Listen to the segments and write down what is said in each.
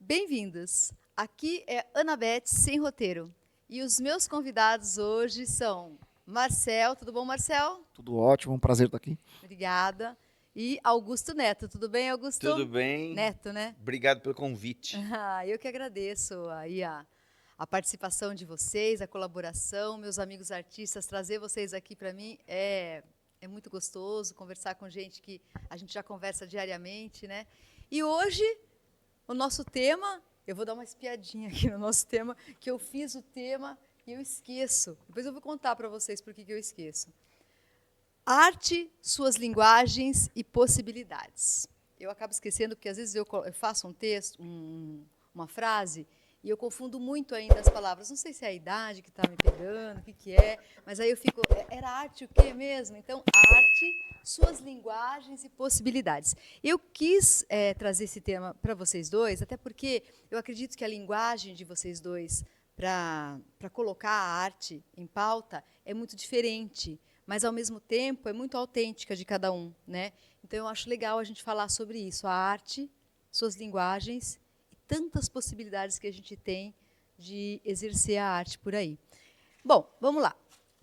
Bem-vindos! Aqui é Anabeth Sem Roteiro. E os meus convidados hoje são Marcel. Tudo bom, Marcel? Tudo ótimo, um prazer estar aqui. Obrigada. E Augusto Neto. Tudo bem, Augusto? Tudo bem. Neto, né? Obrigado pelo convite. Eu que agradeço aí a participação de vocês, a colaboração, meus amigos artistas, trazer vocês aqui para mim é muito gostoso, conversar com gente que a gente já conversa diariamente, né? E hoje, o nosso tema, eu vou dar uma espiadinha aqui no nosso tema, que eu fiz o tema e eu esqueço. Depois eu vou contar para vocês por que eu esqueço. Arte, suas linguagens e possibilidades. Eu acabo esquecendo porque às vezes eu faço um texto, uma frase, e eu confundo muito ainda as palavras. Não sei se é a idade que está me pegando, o que é, mas aí eu fico, era arte o quê mesmo? Então, arte, suas linguagens e possibilidades. Eu quis trazer esse tema para vocês dois, até porque eu acredito que a linguagem de vocês dois para colocar a arte em pauta é muito diferente, mas, ao mesmo tempo, é muito autêntica de cada um, né? Então, eu acho legal a gente falar sobre isso, a arte, suas linguagens e tantas possibilidades que a gente tem de exercer a arte por aí. Bom, vamos lá.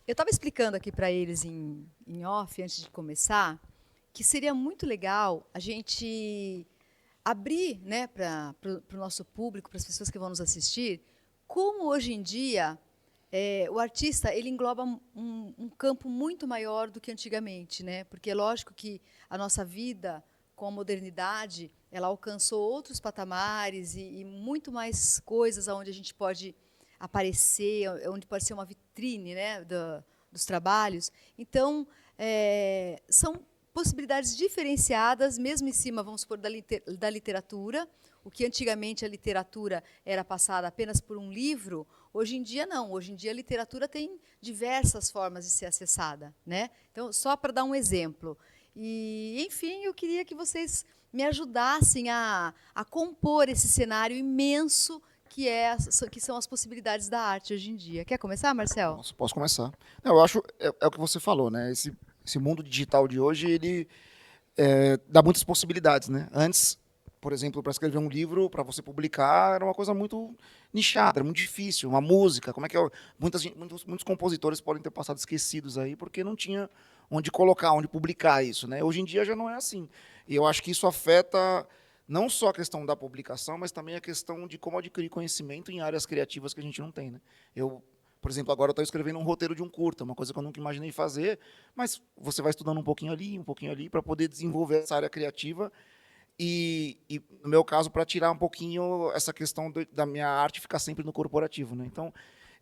Eu estava explicando aqui para eles em off, antes de começar, que seria muito legal a gente abrir, né, para o nosso público, para as pessoas que vão nos assistir, como hoje em dia o artista ele engloba um campo muito maior do que antigamente, né? Porque é lógico que a nossa vida com a modernidade ela alcançou outros patamares e muito mais coisas onde a gente pode aparecer, onde pode ser uma vitrine, né, dos trabalhos. Então, são possibilidades diferenciadas, mesmo em cima, vamos supor, da literatura. O que antigamente a literatura era passada apenas por um livro, hoje em dia não. Hoje em dia a literatura tem diversas formas de ser acessada, né? Então, só para dar um exemplo. E, enfim, eu queria que vocês me ajudassem a compor esse cenário imenso que são as possibilidades da arte hoje em dia. Quer começar, Marcel? Posso começar. Não, eu acho, é o que você falou, né? Esse mundo digital de hoje, ele dá muitas possibilidades, né? Antes, por exemplo, para escrever um livro, para você publicar, era uma coisa muito nichada, era muito difícil. Uma música, como é que é? Muitos compositores podem ter passado esquecidos aí, porque não tinha onde colocar, onde publicar isso, né? Hoje em dia já não é assim. E eu acho que isso afeta não só a questão da publicação, mas também a questão de como adquirir conhecimento em áreas criativas que a gente não tem, né? Por exemplo, agora eu estou escrevendo um roteiro de um curta, uma coisa que eu nunca imaginei fazer, mas você vai estudando um pouquinho ali, para poder desenvolver essa área criativa e no meu caso, para tirar um pouquinho essa questão da minha arte ficar sempre no corporativo, né? Então,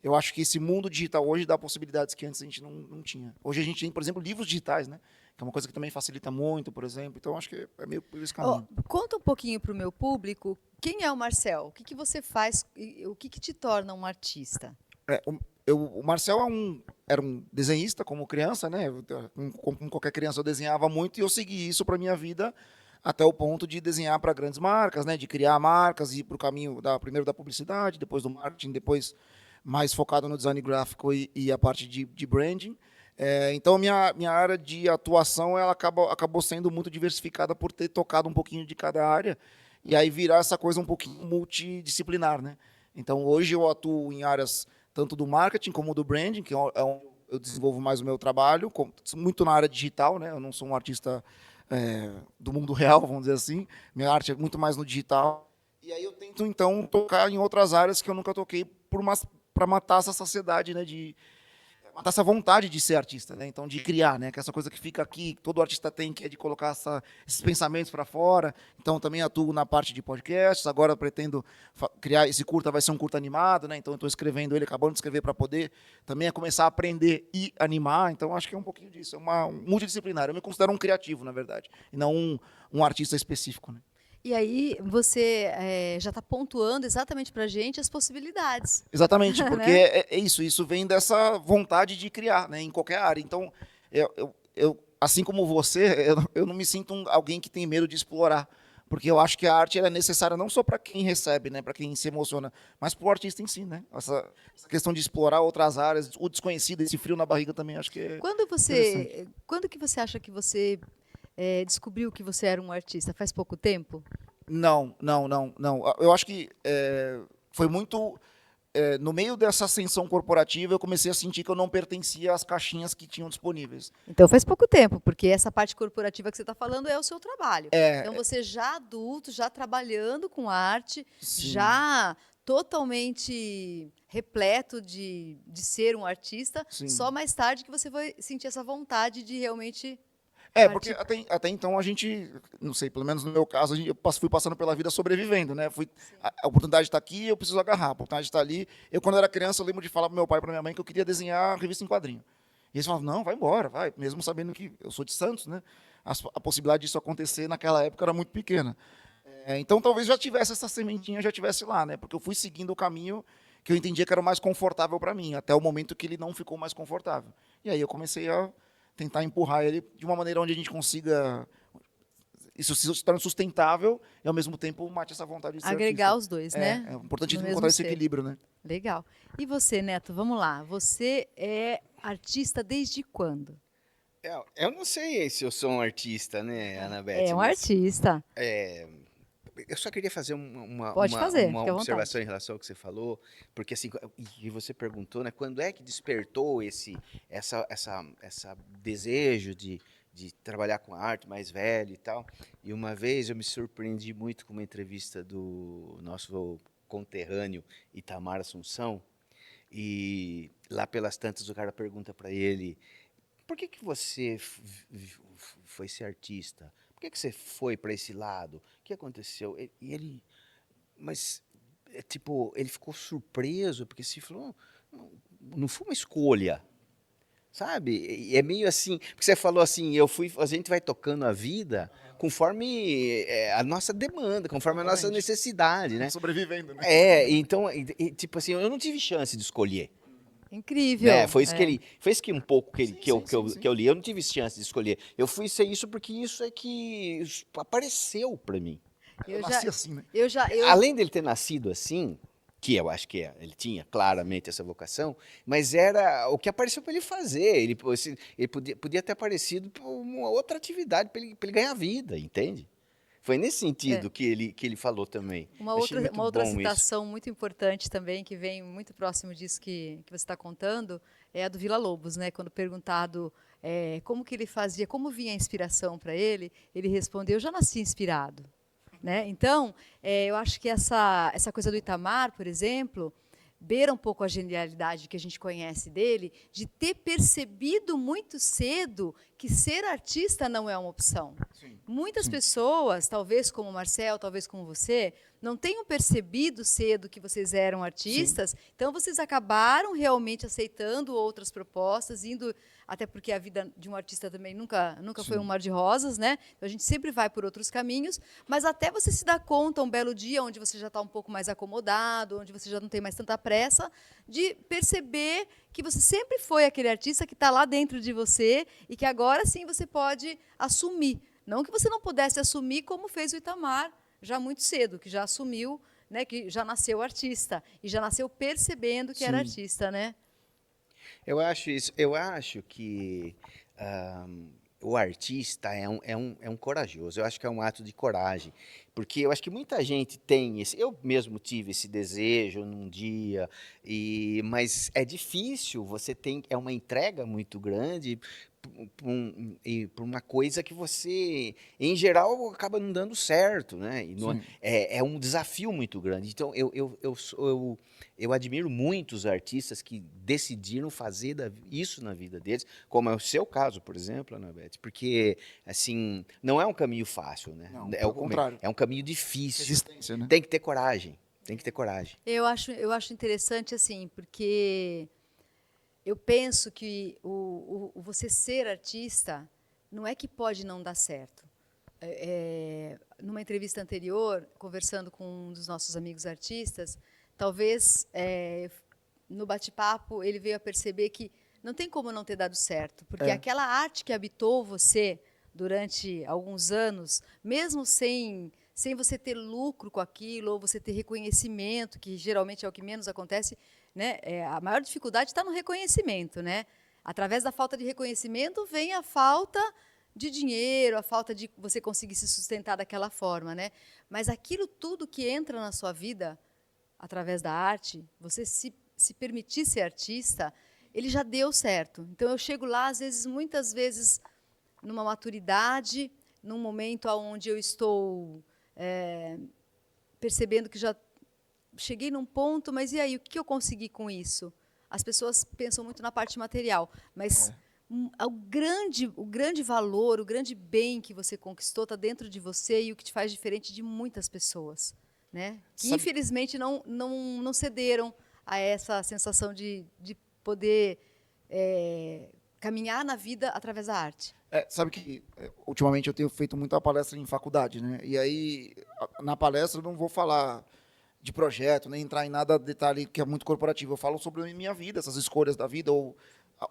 eu acho que esse mundo digital hoje dá possibilidades que antes a gente não tinha. Hoje a gente tem, por exemplo, livros digitais, né? Que é uma coisa que também facilita muito, por exemplo. Então, acho que é meio por esse caminho. Conta um pouquinho para o meu público, quem é o Marcel? O que você faz? O que te torna um artista? O Marcel era um desenhista como criança, né? Como qualquer criança eu desenhava muito e eu segui isso para minha vida até o ponto de desenhar para grandes marcas, né? De criar marcas e ir para o caminho primeiro da publicidade, depois do marketing, depois mais focado no design gráfico e a parte de branding. Então, minha área de atuação ela acabou sendo muito diversificada por ter tocado um pouquinho de cada área e aí virar essa coisa um pouquinho multidisciplinar, né? Então, hoje eu atuo em áreas tanto do marketing como do branding, que é onde eu desenvolvo mais o meu trabalho, muito na área digital, né? Eu não sou um artista do mundo real, vamos dizer assim. Minha arte é muito mais no digital. E aí eu tento, então, tocar em outras áreas que eu nunca toquei para matar essa saciedade, né? Matar essa vontade de ser artista, né? Então, de criar, né? Que é essa coisa que fica aqui, todo artista tem, que é de colocar esses pensamentos para fora. Então, também atuo na parte de podcasts. Agora, pretendo criar esse curta, vai ser um curta animado, né? Então, eu estou escrevendo ele, acabando de escrever para poder também começar a aprender e animar. Então, acho que é um pouquinho disso. É um multidisciplinar. Eu me considero um criativo, na verdade, e não um artista específico, né? E aí você já está pontuando exatamente para a gente as possibilidades. Exatamente, porque né? isso vem dessa vontade de criar, né, em qualquer área. Então, assim como você, eu não me sinto alguém que tem medo de explorar, porque eu acho que a arte é necessária não só para quem recebe, né, para quem se emociona, mas para o artista em si, né? Essa questão de explorar outras áreas, o desconhecido, esse frio na barriga também acho que é Quando que você acha que você descobriu que você era um artista? Faz pouco tempo? Não, não, não, não. Eu acho que foi muito. No meio dessa ascensão corporativa, eu comecei a sentir que eu não pertencia às caixinhas que tinham disponíveis. Então faz pouco tempo, porque essa parte corporativa que você está falando é o seu trabalho. Então É, você já adulto, já trabalhando com arte, sim, já totalmente repleto de ser um artista, só sim. mais tarde que você vai sentir essa vontade de realmente Porque partir. até então a gente, não sei, pelo menos no meu caso, fui passando pela vida sobrevivendo, né? Sim. A oportunidade está aqui, eu preciso agarrar. A oportunidade está ali. Eu, quando era criança, eu lembro de falar para meu pai e para minha mãe que eu queria desenhar revista em quadrinho. E eles falavam, não, vai embora, vai. Mesmo sabendo que eu sou de Santos, né? A possibilidade disso acontecer naquela época era muito pequena. Então talvez já tivesse essa sementinha, já tivesse lá, né? Porque eu fui seguindo o caminho que eu entendia que era o mais confortável para mim, até o momento que ele não ficou mais confortável. E aí eu comecei a tentar empurrar ele de uma maneira onde a gente consiga isso se torne sustentável e ao mesmo tempo mate essa vontade de ser Agregar artista. os dois, né? É importante No mesmo encontrar esse ser. equilíbrio, né? Legal. E você, Neto, vamos lá. Você é artista desde quando? Eu não sei se eu sou um artista, né, É Anabete, um mas artista. eu só queria fazer Pode fazer, uma fique à vontade. observação em relação ao que você falou, porque assim, e você perguntou, né, quando é que despertou essa desejo de trabalhar com arte mais velho e tal. E uma vez eu me surpreendi muito com uma entrevista do nosso conterrâneo Itamar Assunção, e lá pelas tantas o cara pergunta para ele: por que que você foi ser artista? Por que que você foi para esse lado? O que aconteceu? E ele, mas tipo, ele ficou surpreso porque se falou, não, não foi uma escolha, sabe? E é meio assim, porque você falou assim, a gente vai tocando a vida conforme a nossa demanda, conforme a nossa Exatamente. necessidade, né? Sobrevivendo, né? Então, tipo assim, eu não tive chance de escolher. Né? Incrível. Foi isso que um pouco Sim, sim, sim, que sim. eu li. Eu não tive chance de escolher. Eu fui ser isso porque isso é que apareceu para mim. Eu Eu já, nasci assim, né? eu Além dele ter nascido assim, que eu acho que ele tinha claramente essa vocação, mas era o que apareceu para ele fazer. Ele podia ter aparecido para uma outra atividade para ele ganhar vida, entende? Foi nesse é, sentido que ele falou também. uma Eu achei muito outra bom isso. citação muito importante também, que vem muito próximo disso que você está contando, é a do Villa-Lobos, né? Quando perguntado como que ele fazia, como vinha a inspiração para ele respondeu: eu já nasci inspirado. Né? Então, eu acho que essa coisa do Itamar, por exemplo, beira um pouco a genialidade que a gente conhece dele, de ter percebido muito cedo que ser artista não é uma opção. Sim, Muitas sim, pessoas, talvez como o Marcel, talvez como você, não tenham percebido cedo que vocês eram sim, artistas, então vocês acabaram realmente aceitando outras propostas, indo, até porque a vida de um artista também nunca foi um sim. mar de rosas, né? Então a gente sempre vai por outros caminhos, mas até você se dar conta um belo dia, onde você já está um pouco mais acomodado, onde você já não tem mais tanta pressa, de perceber que você sempre foi aquele artista que está lá dentro de você e que agora sim você pode assumir. Não que você não pudesse assumir como fez o Itamar, já muito cedo, que já assumiu, né, que já nasceu artista e já nasceu percebendo que era Sim. artista, né? Eu acho que o artista é um corajoso, eu acho que é um ato de coragem, porque eu acho que muita gente tem esse, eu mesmo tive esse desejo num dia, mas é difícil, você tem, é uma entrega muito grande por uma coisa que você, em geral, acaba não dando certo, né? Sim. É um desafio muito grande. Então, eu admiro muito os artistas que decidiram fazer isso na vida deles, como é o seu caso, por exemplo, Anabete, porque, assim, não é um caminho fácil, né? Não, pelo contrário. É um caminho difícil. Resistência, né? Tem que ter coragem, tem que ter coragem. Eu acho interessante assim, porque eu penso que você ser artista não é que pode não dar certo. Numa entrevista anterior, conversando com um dos nossos amigos artistas, talvez no bate-papo ele veio a perceber que não tem como não ter dado certo, porque É, aquela arte que habitou você durante alguns anos, mesmo sem você ter lucro com aquilo, ou você ter reconhecimento, que geralmente é o que menos acontece, né? A maior dificuldade está no reconhecimento, né? Através da falta de reconhecimento vem a falta de dinheiro, a falta de você conseguir se sustentar daquela forma, né? Mas aquilo tudo que entra na sua vida através da arte, você se permitir ser artista, ele já deu certo. Então eu chego lá, às vezes, muitas vezes, numa maturidade, num momento onde eu estou percebendo que já cheguei num ponto, mas e aí, o que eu consegui com isso? As pessoas pensam muito na parte material, mas o grande valor, o grande bem que você conquistou está dentro de você e o que te faz diferente de muitas pessoas, né? Que Sabe- infelizmente não cederam a essa sensação de poder caminhar na vida através da arte. Sabe que ultimamente eu tenho feito muita palestra em faculdade, né? E aí, na palestra eu não vou falar de projeto, nem entrar em nada detalhe que é muito corporativo. Eu falo sobre a minha vida, essas escolhas da vida, ou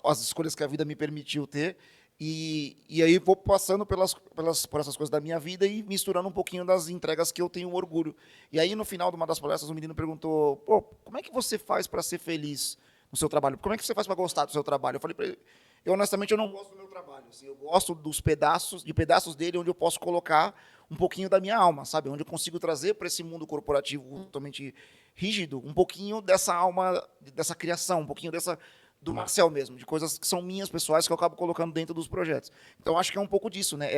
as escolhas que a vida me permitiu ter. E aí vou passando por essas coisas da minha vida e misturando um pouquinho das entregas que eu tenho orgulho. E aí, no final de uma das palestras, um menino perguntou: pô, como é que você faz para ser feliz no seu trabalho? Como é que você faz para gostar do seu trabalho? Eu falei para ele: eu, honestamente, eu não gosto do meu trabalho. Assim, eu gosto dos pedaços dele onde eu posso colocar um pouquinho da minha alma, sabe? Onde eu consigo trazer para esse mundo corporativo totalmente rígido um pouquinho dessa alma, dessa criação, um pouquinho do Marcel mesmo, de coisas que são minhas pessoais que eu acabo colocando dentro dos projetos. Então, acho que é um pouco disso, né?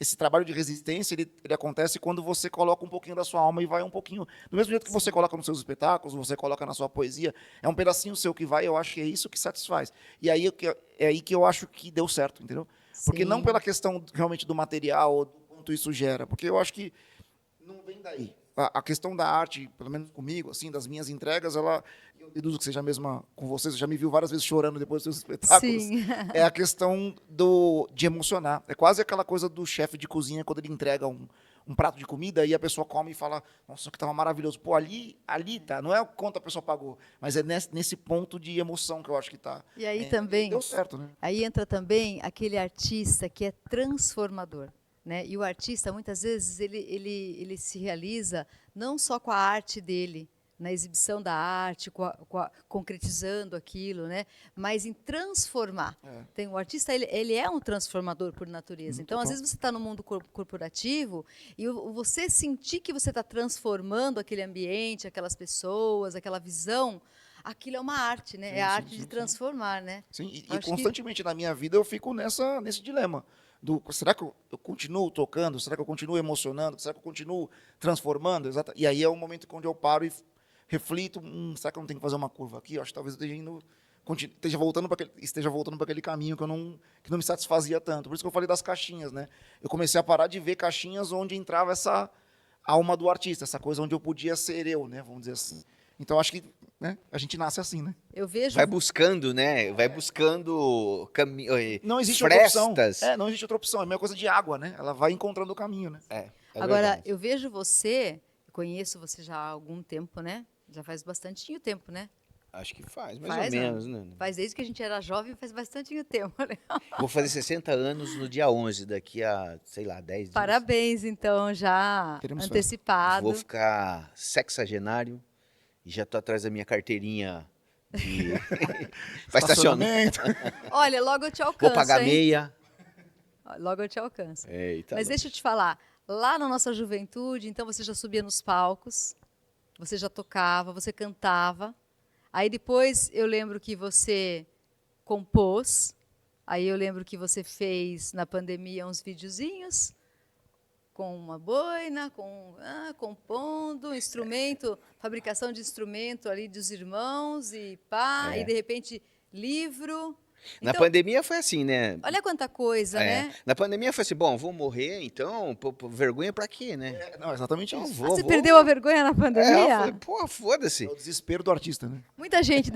Esse trabalho de resistência, ele acontece quando você coloca um pouquinho da sua alma e vai um pouquinho... Do mesmo jeito que você coloca nos seus espetáculos, você coloca na sua poesia, é um pedacinho seu que vai, eu acho que é isso que satisfaz. E aí é aí que eu acho que deu certo, entendeu? Porque não Sim. pela questão realmente do material, ou do quanto isso gera, porque eu acho que não vem daí. A questão da arte, pelo menos comigo, assim, das minhas entregas, eu deduzo que seja a mesma com você, você já me viu várias vezes chorando depois dos seus espetáculos. Sim. É a questão de emocionar. É quase aquela coisa do chefe de cozinha quando ele entrega um prato de comida e a pessoa come e fala: nossa, que estava maravilhoso. Pô, ali tá. Não é o quanto a pessoa pagou, mas é nesse ponto de emoção que eu acho que tá. E aí E também, deu certo, né? aí entra também aquele artista que é transformador, né? E o artista, muitas vezes, ele se realiza não só com a arte dele, na exibição da arte, concretizando aquilo, né? Mas em transformar. Tem, o artista, ele é um transformador por natureza. Então, às Total. vezes, você está no mundo corporativo e você sentir que você está transformando aquele ambiente, aquelas pessoas, aquela visão, aquilo é uma arte, né? É a arte de transformar, né? Sim, Eu e acho que constantemente na minha vida eu fico nesse dilema. Será que eu continuo tocando? Será que eu continuo emocionando? Será que eu continuo transformando? E aí é o momento onde eu paro e reflito: será que eu não tenho que fazer uma curva aqui? Eu acho que talvez eu esteja voltando para aquele caminho que não me satisfazia tanto. Por isso que eu falei das caixinhas, né? Eu comecei a parar de ver caixinhas onde entrava essa alma do artista, essa coisa onde eu podia ser eu, né? Vamos dizer assim. Então acho que, né, a gente nasce assim, né? eu vejo Vai buscando, né? Vai buscando Não existe outra opção. frestas. Não existe outra opção. É a mesma coisa de água, né? Ela vai encontrando o caminho, né? É Agora, verdade. eu vejo você, conheço você já há algum tempo, né? Já faz bastante tempo, né? Acho que faz, mais ou Faz, menos, não? né? Faz desde que a gente era jovem, faz bastante tempo, né? Vou fazer 60 anos no dia 11, daqui a, sei lá, 10 dias. Parabéns, então, já Teremos festa. Vou antecipado. ficar sexagenário e já tô atrás da minha carteirinha de para estacionar. Estacionamento. Olha, logo eu te Vou alcanço, pagar hein? meia. Logo eu te alcanço. Eita, Mas deixa eu te falar, lá na nossa juventude, então você já subia nos palcos, você já tocava, você cantava. Aí depois eu lembro que você compôs. Aí eu lembro que você fez na pandemia uns videozinhos com uma boina, compondo, instrumento, fabricação de instrumento ali dos irmãos e pá, e de repente livro. Na Então, pandemia foi assim, né? olha quanta coisa, né? Na pandemia foi assim, bom, vou morrer, então, vergonha pra quê, né? Não, exatamente Então isso. Ah, vou, você vou. perdeu a vergonha na Eu falei, pandemia? pô, É foda-se. o desespero do artista, né? Muita gente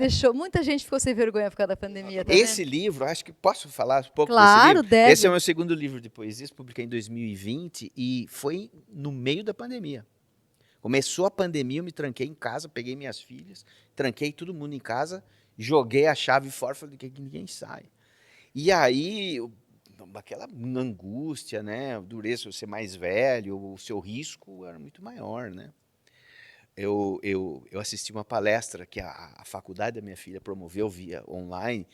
ficou sem vergonha por causa da pandemia, tá Esse vendo? livro, acho que posso falar um pouco desse Claro, livro? deve. Esse é o meu segundo livro de poesias, publiquei em 2020 e foi no meio da pandemia. Começou a pandemia, eu me tranquei em casa, peguei minhas filhas, tranquei todo mundo em casa, joguei a chave fora, falei que ninguém sai. E aí, aquela angústia, né? Dureza, você mais velho, o seu risco era muito maior, né? Eu assisti uma palestra que a faculdade da minha filha promoveu via online,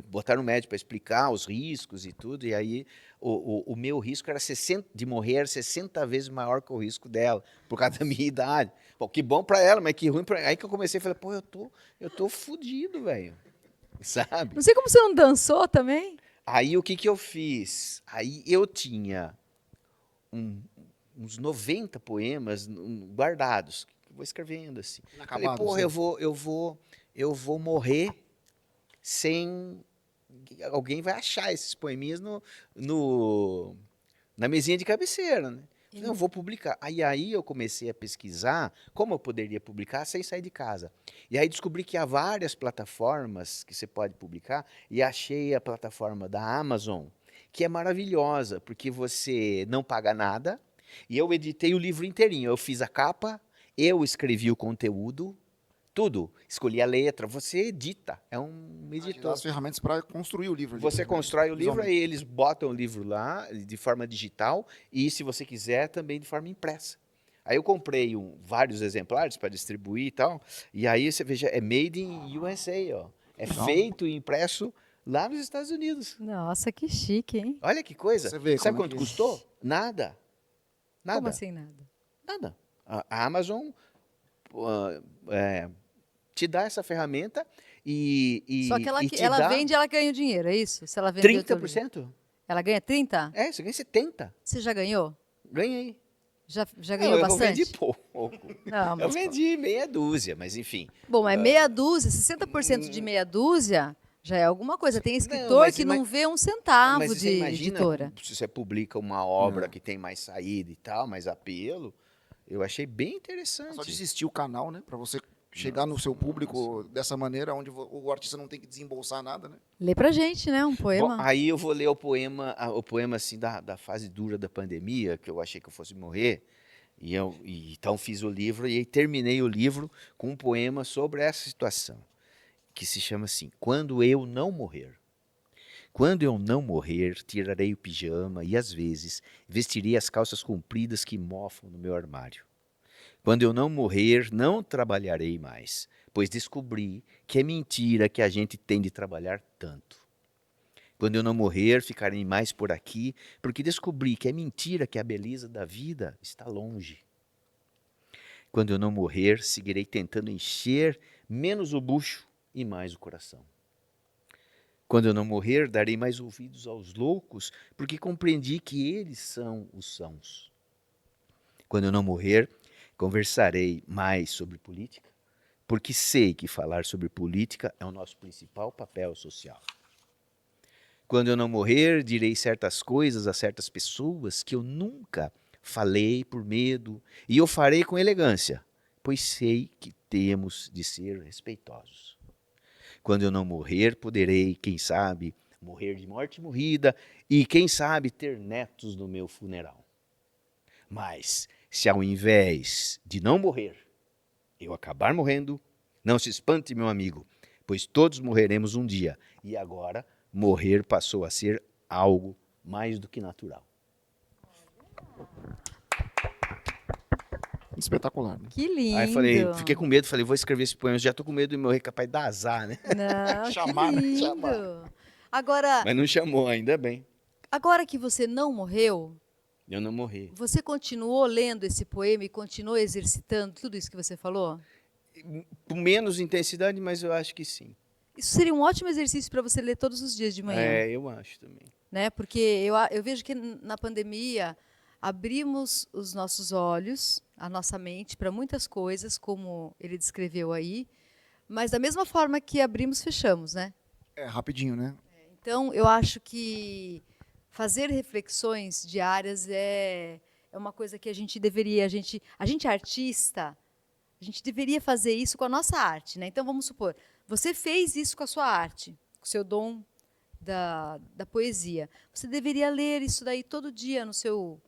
botaram um médico para explicar os riscos e tudo, e aí o meu risco era de morrer 60 vezes maior que o risco dela, por causa da minha idade. Pô, que bom para ela, mas que ruim para... Aí que eu comecei a falar, pô, eu tô fudido, velho, sabe? Não sei como você não dançou também. Aí o que que eu fiz? Aí eu tinha uns 90 poemas guardados, vou escrevendo assim. Falei, Inacabado, porra, assim. eu vou morrer sem... Alguém vai achar esses poeminhas na mesinha de cabeceira, né? Falei, eu vou publicar. Aí eu comecei a pesquisar como eu poderia publicar sem sair de casa. E aí descobri que há várias plataformas que você pode publicar, e achei a plataforma da Amazon, que é maravilhosa, porque você não paga nada, e eu editei o livro inteirinho. Eu fiz a capa, eu escrevi o conteúdo, tudo. Escolhi a letra, você edita, é um Te dá editor. as ferramentas para construir o livro. Você constrói o livro, visualmente. aí eles botam o livro lá de forma digital e, se você quiser, também de forma impressa. Aí eu comprei vários exemplares para distribuir e tal, e aí você veja, é made in USA, ó. É Legal. feito e impresso lá nos Estados Unidos. Nossa, que chique, hein? Olha que coisa. Você vê Sabe como é quanto que- custou? Nada. Nada. Como assim nada? Nada. A Amazon te dá essa ferramenta e Só que ela, e te ela dá vende, ela ganha o dinheiro, é isso? Se ela vender o teu livro. 30%. Ela ganha 30? É, você ganha 70%. Você já ganhou? Ganhei. Já ganhou eu bastante? vendi pouco. Não, Eu mas... vendi meia dúzia, mas enfim. Bom, mas meia dúzia, 60% de meia dúzia já é alguma coisa. Tem escritor mas que não vê um centavo Mas você de imagina editora. se você publica uma obra que tem mais saída e tal, mais apelo. Eu achei bem interessante. Só de existir o canal, né? Para você chegar no seu público dessa maneira, onde o artista não tem que desembolsar nada, né? Lê pra gente, né? Um Bom, poema. aí eu vou ler o poema assim da fase dura da pandemia, que eu achei que eu fosse morrer. Então fiz o livro e aí terminei o livro com um poema sobre essa situação, que se chama assim: Quando eu não morrer. Quando eu não morrer, tirarei o pijama e, às vezes, vestirei as calças compridas que mofam no meu armário. Quando eu não morrer, não trabalharei mais, pois descobri que é mentira que a gente tem de trabalhar tanto. Quando eu não morrer, ficarei mais por aqui, porque descobri que é mentira que a beleza da vida está longe. Quando eu não morrer, seguirei tentando encher menos o bucho e mais o coração. Quando eu não morrer, darei mais ouvidos aos loucos, porque compreendi que eles são os sãos. Quando eu não morrer, conversarei mais sobre política, porque sei que falar sobre política é o nosso principal papel social. Quando eu não morrer, direi certas coisas a certas pessoas que eu nunca falei por medo, e eu farei com elegância, pois sei que temos de ser respeitosos. Quando eu não morrer, poderei, quem sabe, morrer de morte morrida e, quem sabe, ter netos no meu funeral. Mas, se ao invés de não morrer, eu acabar morrendo, não se espante, meu amigo, pois todos morreremos um dia. E agora, morrer passou a ser algo mais do que natural. Espetacular, né? Que lindo. Aí falei, fiquei com medo, falei, vou escrever esse poema, já tô com medo de morrer, capaz de dar azar, né? Não, Chamar, que né? lindo. Chamar. Agora, Mas não chamou, ainda bem. agora que você não morreu, Eu não morri. você continuou lendo esse poema e continuou exercitando tudo isso que você falou? Com menos intensidade, mas eu acho que sim. Isso seria um ótimo exercício para você ler todos os dias de manhã. É, eu acho também. Né? Porque eu vejo que na pandemia abrimos os nossos olhos, a nossa mente para muitas coisas, como ele descreveu aí, mas da mesma forma que abrimos, fechamos, né? É, rapidinho, né? Então, eu acho que fazer reflexões diárias é uma coisa que a gente deveria, a gente artista, a gente deveria fazer isso com a nossa arte, né? Então, vamos supor, você fez isso com a sua arte, com o seu dom da poesia. Você deveria ler isso daí todo dia no seu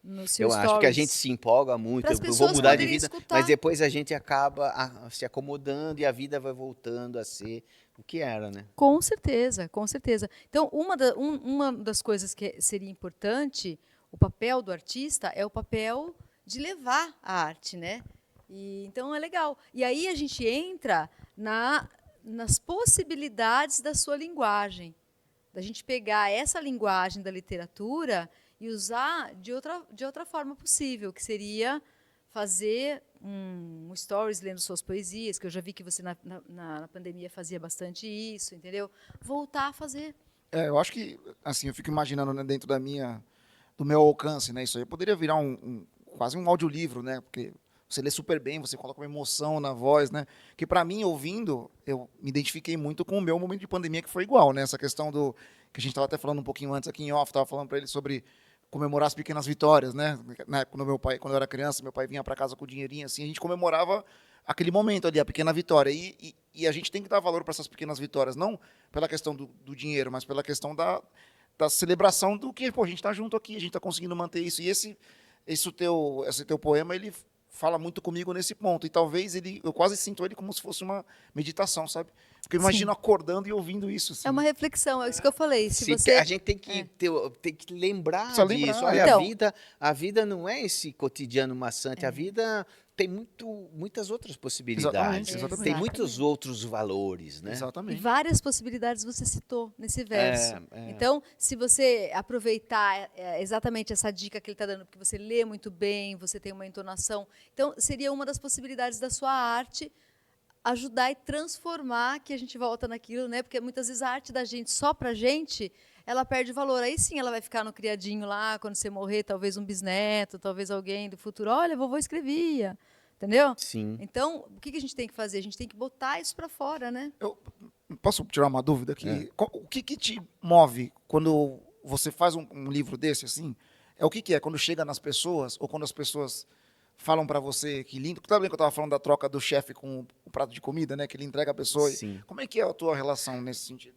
Eu acho que a stories. gente se empolga muito, Pras eu vou pessoas mudar de poderem vida, escutar. mas depois a gente acaba se acomodando e a vida vai voltando a ser o que era, né? Com certeza, com certeza. Então, uma das coisas que seria importante, o papel do artista é o papel de levar a arte, né? Então, é legal. E aí a gente entra nas possibilidades da sua linguagem, da gente pegar essa linguagem da literatura e usar de outra forma possível, que seria fazer um stories lendo suas poesias, que eu já vi que você na pandemia fazia bastante isso, entendeu? Voltar a fazer. Eu acho que, assim, eu fico imaginando, né, dentro do meu alcance, né? Isso aí poderia virar quase um audiolivro, né? Porque você lê super bem, você coloca uma emoção na voz, né? Que para mim, ouvindo, eu me identifiquei muito com o meu momento de pandemia, que foi igual, né? Essa questão do que a gente estava até falando um pouquinho antes aqui em off, estava falando para ele sobre comemorar as pequenas vitórias, né? Na época, quando eu era criança, meu pai vinha para casa com dinheirinho, assim, a gente comemorava aquele momento ali, a pequena vitória. E a gente tem que dar valor para essas pequenas vitórias, não pela questão do dinheiro, mas pela questão da celebração do que, pô, a gente está junto aqui, a gente está conseguindo manter isso. E esse teu poema, ele fala muito comigo nesse ponto. E talvez eu quase sinto ele como se fosse uma meditação, sabe? Porque eu imagino acordando e ouvindo isso. Assim. É uma reflexão, é isso que eu falei. Se Sim, você a gente tem que lembrar Precisa disso. lembrar. Olha, Então, a vida não é esse cotidiano maçante. A vida tem muitas outras possibilidades. Exatamente. Tem muitos outros valores, né? e Exatamente. várias possibilidades você citou nesse verso. É. Então, se você aproveitar exatamente essa dica que ele está dando, porque você lê muito bem, você tem uma entonação, então seria uma das possibilidades da sua arte ajudar e transformar, que a gente volta naquilo, né? Porque muitas vezes a arte da gente só pra gente, ela perde valor. Aí sim ela vai ficar no criadinho lá, quando você morrer, talvez um bisneto, talvez alguém do futuro, olha, vovô escrevia. Entendeu? Sim. Então, o que a gente tem que fazer? A gente tem que botar isso para fora, né? Eu posso tirar uma dúvida aqui? O que te move quando você faz um livro desse, assim? O que é? Quando chega nas pessoas ou quando as pessoas falam para você que lindo? Tá bem que eu estava falando da troca do chefe com o prato de comida, né? Que ele entrega a pessoa. Sim. Como é que é a tua relação nesse sentido?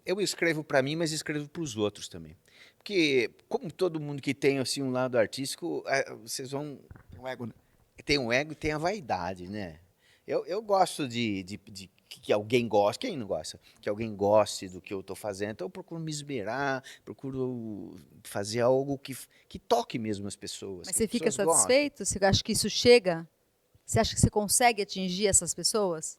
Eu escrevo para mim, mas escrevo para os outros também. Porque, como todo mundo que tem assim, um lado artístico, vocês vão. O ego, né? Tem um ego e tem a vaidade, né? Eu gosto de que alguém goste, quem não gosta? Que alguém goste do que eu estou fazendo. Então eu procuro me esmerar, procuro fazer algo que toque mesmo as pessoas. Mas que você as fica pessoas gostem. satisfeito? Você acha que isso chega? Você acha que você consegue atingir essas pessoas?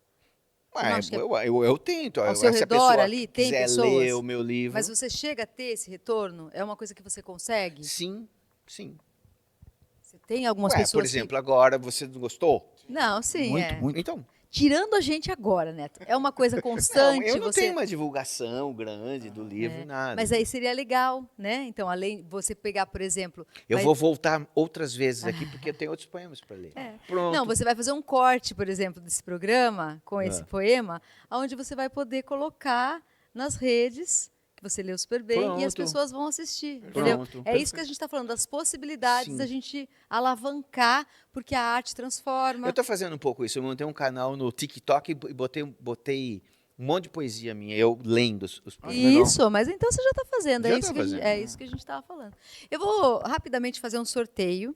Você não acha que Eu tento. ao seu Se a redor pessoa ali tem quiser pessoas? ler o meu livro. Mas você chega a ter esse retorno? É uma coisa que você consegue? Sim. Você tem algumas pessoas Por exemplo, agora você não gostou? Não, sim, Muito. Então. Tirando a gente agora, Neto. É uma coisa Não, constante. eu não você... tenho uma divulgação grande do livro, nada. Mas aí seria legal, né? Então, além você pegar, por exemplo... Eu vou voltar outras vezes aqui, porque eu tenho outros poemas para ler. Pronto. Não, você vai fazer um corte, por exemplo, desse programa, com esse poema, onde você vai poder colocar nas redes, que você leu super bem, e as pessoas vão assistir, entendeu? É isso que a gente está falando, das possibilidades da gente alavancar, porque a arte transforma. Eu estou fazendo um pouco isso. Eu montei um canal no TikTok e botei um monte de poesia minha, eu lendo os poemas. Isso, mas então você já está fazendo, Já é isso, tô fazendo. é isso que a gente estava falando. Eu vou rapidamente fazer um sorteio,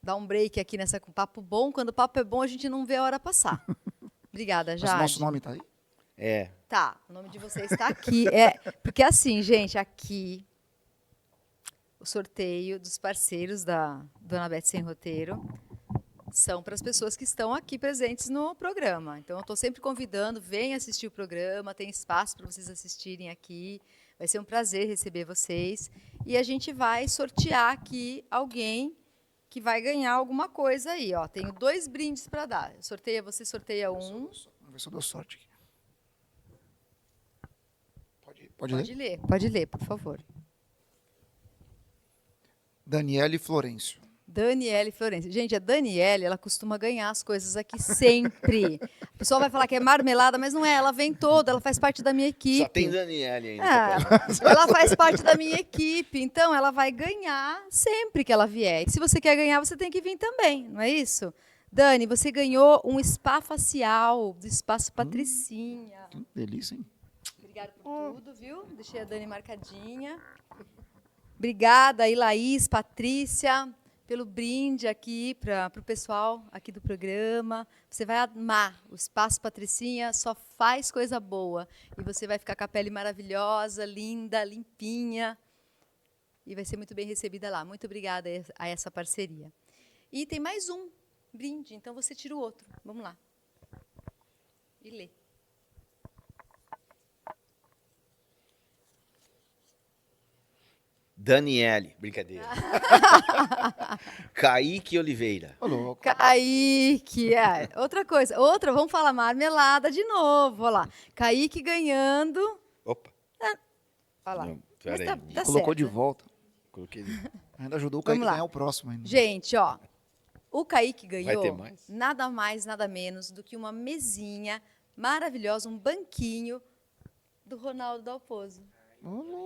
dar um break aqui nessa com papo bom. Quando o papo é bom, a gente não vê a hora passar. Obrigada, Mas Jade. nosso nome tá aí? Tá, o nome de vocês está aqui. Porque assim, gente, aqui o sorteio dos parceiros da Dona Beth Sem Roteiro são para as pessoas que estão aqui presentes no programa. Então, eu estou sempre convidando, venham assistir o programa, tem espaço para vocês assistirem aqui. Vai ser um prazer receber vocês. E a gente vai sortear aqui alguém que vai ganhar alguma coisa aí. Ó. Tenho 2 brindes para dar. Você sorteia um. Vamos ver se eu dou sorte aqui. Pode ler? Pode ler, por favor. Daniele Florencio. Daniele Florencio. Gente, a Daniele, ela costuma ganhar as coisas aqui sempre. O pessoal vai falar que é marmelada, mas não é. Ela vem toda, ela faz parte da minha equipe. Só tem Daniele ainda. Ela faz parte da minha equipe, então ela vai ganhar sempre que ela vier. E se você quer ganhar, você tem que vir também, não é isso? Dani, você ganhou um spa facial do Espaço Patricinha. Que delícia, hein? Obrigada por tudo, viu? Deixei a Dani marcadinha. Obrigada aí, Laís, Patrícia, pelo brinde aqui para o pessoal aqui do programa. Você vai amar. O Espaço Patricinha só faz coisa boa. E você vai ficar com a pele maravilhosa, linda, limpinha. E vai ser muito bem recebida lá. Muito obrigada a essa parceria. E tem mais um brinde, então você tira o outro. Vamos lá. e lê. Daniele, brincadeira. Kaique Oliveira. Ô, louco. Kaique, outra coisa. Vamos falar marmelada de novo, olha lá. Kaique ganhando. Opa. Olha lá. Não, Mas peraí. tá Colocou certo, de né? volta. Coloquei. Ainda ajudou o Vamos Kaique a lá. ganhar o próximo ainda. Gente, ó, o Kaique Vai ganhou ter mais? nada mais, nada menos do que uma mesinha maravilhosa, um banquinho do Ronaldo Dalpozo.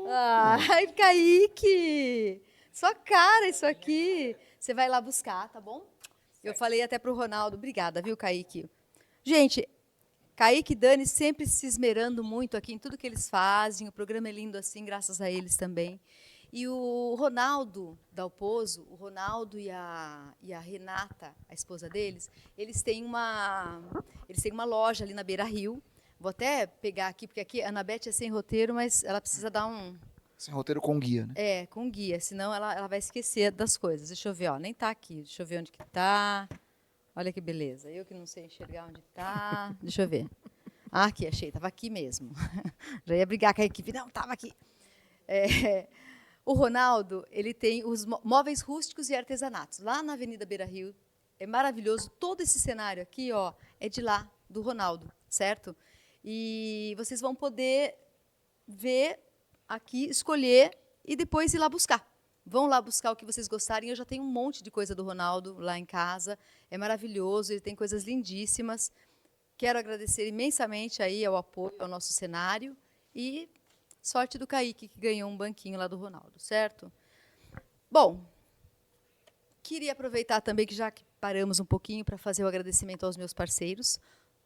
Ai, Kaique! Sua cara isso aqui. Você vai lá buscar, tá bom? Eu falei até pro Ronaldo, obrigada, viu, Kaique? Gente, Kaique e Dani sempre se esmerando muito aqui em tudo que eles fazem. O programa é lindo assim, graças a eles também. E o Ronaldo Dalpozo, o Ronaldo e a Renata, a esposa deles, eles têm uma loja ali na Beira Rio. Vou até pegar aqui, porque aqui a Anabete é sem roteiro, mas ela precisa dar um... Sem roteiro com guia, né? com guia, senão ela vai esquecer das coisas. Deixa eu ver, ó, nem está aqui. Deixa eu ver onde que está. Olha que beleza. Eu que não sei enxergar onde está. Deixa eu ver. Ah, aqui, achei. Estava aqui mesmo. Já ia brigar com a equipe. Não, estava aqui. O Ronaldo, ele tem os móveis rústicos e artesanatos. Lá na Avenida Beira Rio. É maravilhoso. Todo esse cenário aqui, ó, é de lá, do Ronaldo, certo? E vocês vão poder ver aqui, escolher e depois ir lá buscar. Vão lá buscar o que vocês gostarem. Eu já tenho um monte de coisa do Ronaldo lá em casa. É maravilhoso, ele tem coisas lindíssimas. Quero agradecer imensamente aí ao apoio ao nosso cenário e sorte do Kaique, que ganhou um banquinho lá do Ronaldo, certo? Bom, queria aproveitar também que já que paramos um pouquinho para fazer o agradecimento aos meus parceiros.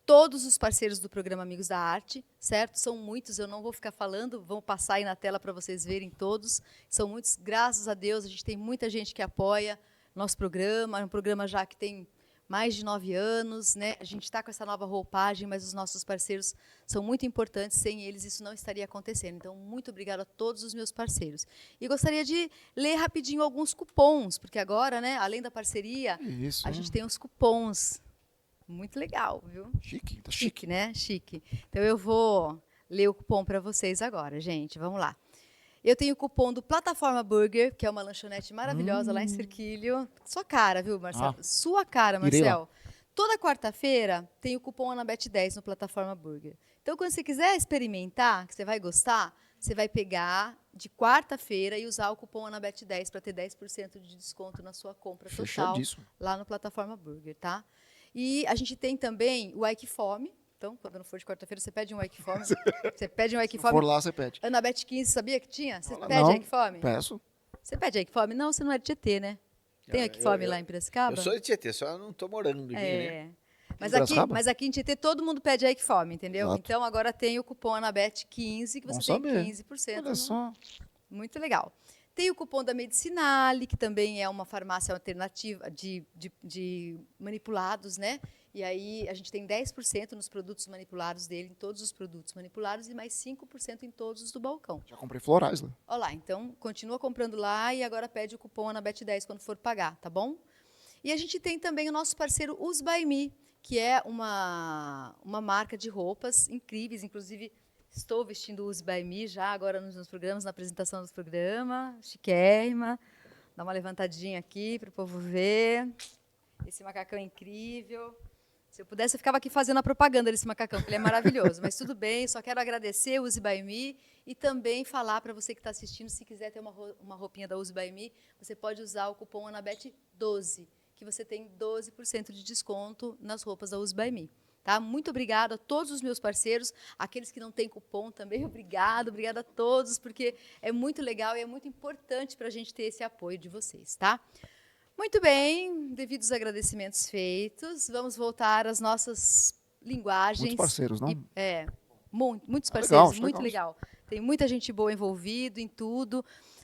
Todos os parceiros do programa Amigos da Arte, certo? São muitos, eu não vou ficar falando, vão passar aí na tela para vocês verem todos. São muitos, graças a Deus, a gente tem muita gente que apoia nosso programa, é um programa já que tem mais de 9 anos, né? A gente está com essa nova roupagem, mas os nossos parceiros são muito importantes, sem eles isso não estaria acontecendo. Então, muito obrigada a todos os meus parceiros. E gostaria de ler rapidinho alguns cupons, porque agora, né, além da parceria, Isso, a gente tem os cupons. Muito legal, viu? Chique, tá Chique, chique. né? Chique. Então, eu vou ler o cupom para vocês agora, gente. Vamos lá. Eu tenho o cupom do Plataforma Burger, que é uma lanchonete maravilhosa lá em Cerquilho. Sua cara, viu, Marcelo? Sua cara, irei lá. Marcelo. Toda quarta-feira tem o cupom Anabete10 no Plataforma Burger. Então, quando você quiser experimentar, que você vai gostar, você vai pegar de quarta-feira e usar o cupom Anabete10 para ter 10% de desconto na sua compra total Fechadíssimo. lá no Plataforma Burger, tá? E a gente tem também o Ike Fome. Então, quando não for de quarta-feira, você pede um Ike Fome. Você pede um Ike Se for Fome. lá, você pede. Anabete 15, sabia que tinha? Você Não, pede Ike Fome? Peço. Você pede Ike Fome? Não, você não é de Tietê, né? Tem Ike Fome lá em Piracicaba? Eu sou de Tietê, só não estou morando aqui, né? Mas aqui em Tietê todo mundo pede Ike Fome, entendeu? Exato. Então agora tem o cupom Anabete 15, que Bom você tem saber. 15%. Olha só. Muito legal. Tem o cupom da Medicinale, que também é uma farmácia alternativa de manipulados, né? E aí a gente tem 10% nos produtos manipulados dele, em todos os produtos manipulados, e mais 5% em todos os do balcão. Já comprei florais lá. Olha lá, então continua comprando lá e agora pede o cupom Anabete10 quando for pagar, tá bom? E a gente tem também o nosso parceiro Us By Me, que é uma marca de roupas incríveis, inclusive estou vestindo Us By Me já agora nos programas, na apresentação dos programas, chiquérrima. Dá uma levantadinha aqui para o povo ver. Esse macacão é incrível. Se eu pudesse, eu ficava aqui fazendo a propaganda desse macacão, porque ele é maravilhoso. Mas tudo bem, só quero agradecer o Us By Me e também falar para você que está assistindo, se quiser ter uma roupinha da Us By Me, você pode usar o cupom Anabete12, que você tem 12% de desconto nas roupas da Us By Me. Tá? Muito obrigada a todos os meus parceiros, aqueles que não têm cupom também, obrigada a todos, porque é muito legal e é muito importante para a gente ter esse apoio de vocês. Tá? Muito bem, devido aos agradecimentos feitos, vamos voltar às nossas linguagens. Muitos parceiros, não? Muitos parceiros, Legal, muito legal. Tem muita gente boa envolvida em tudo.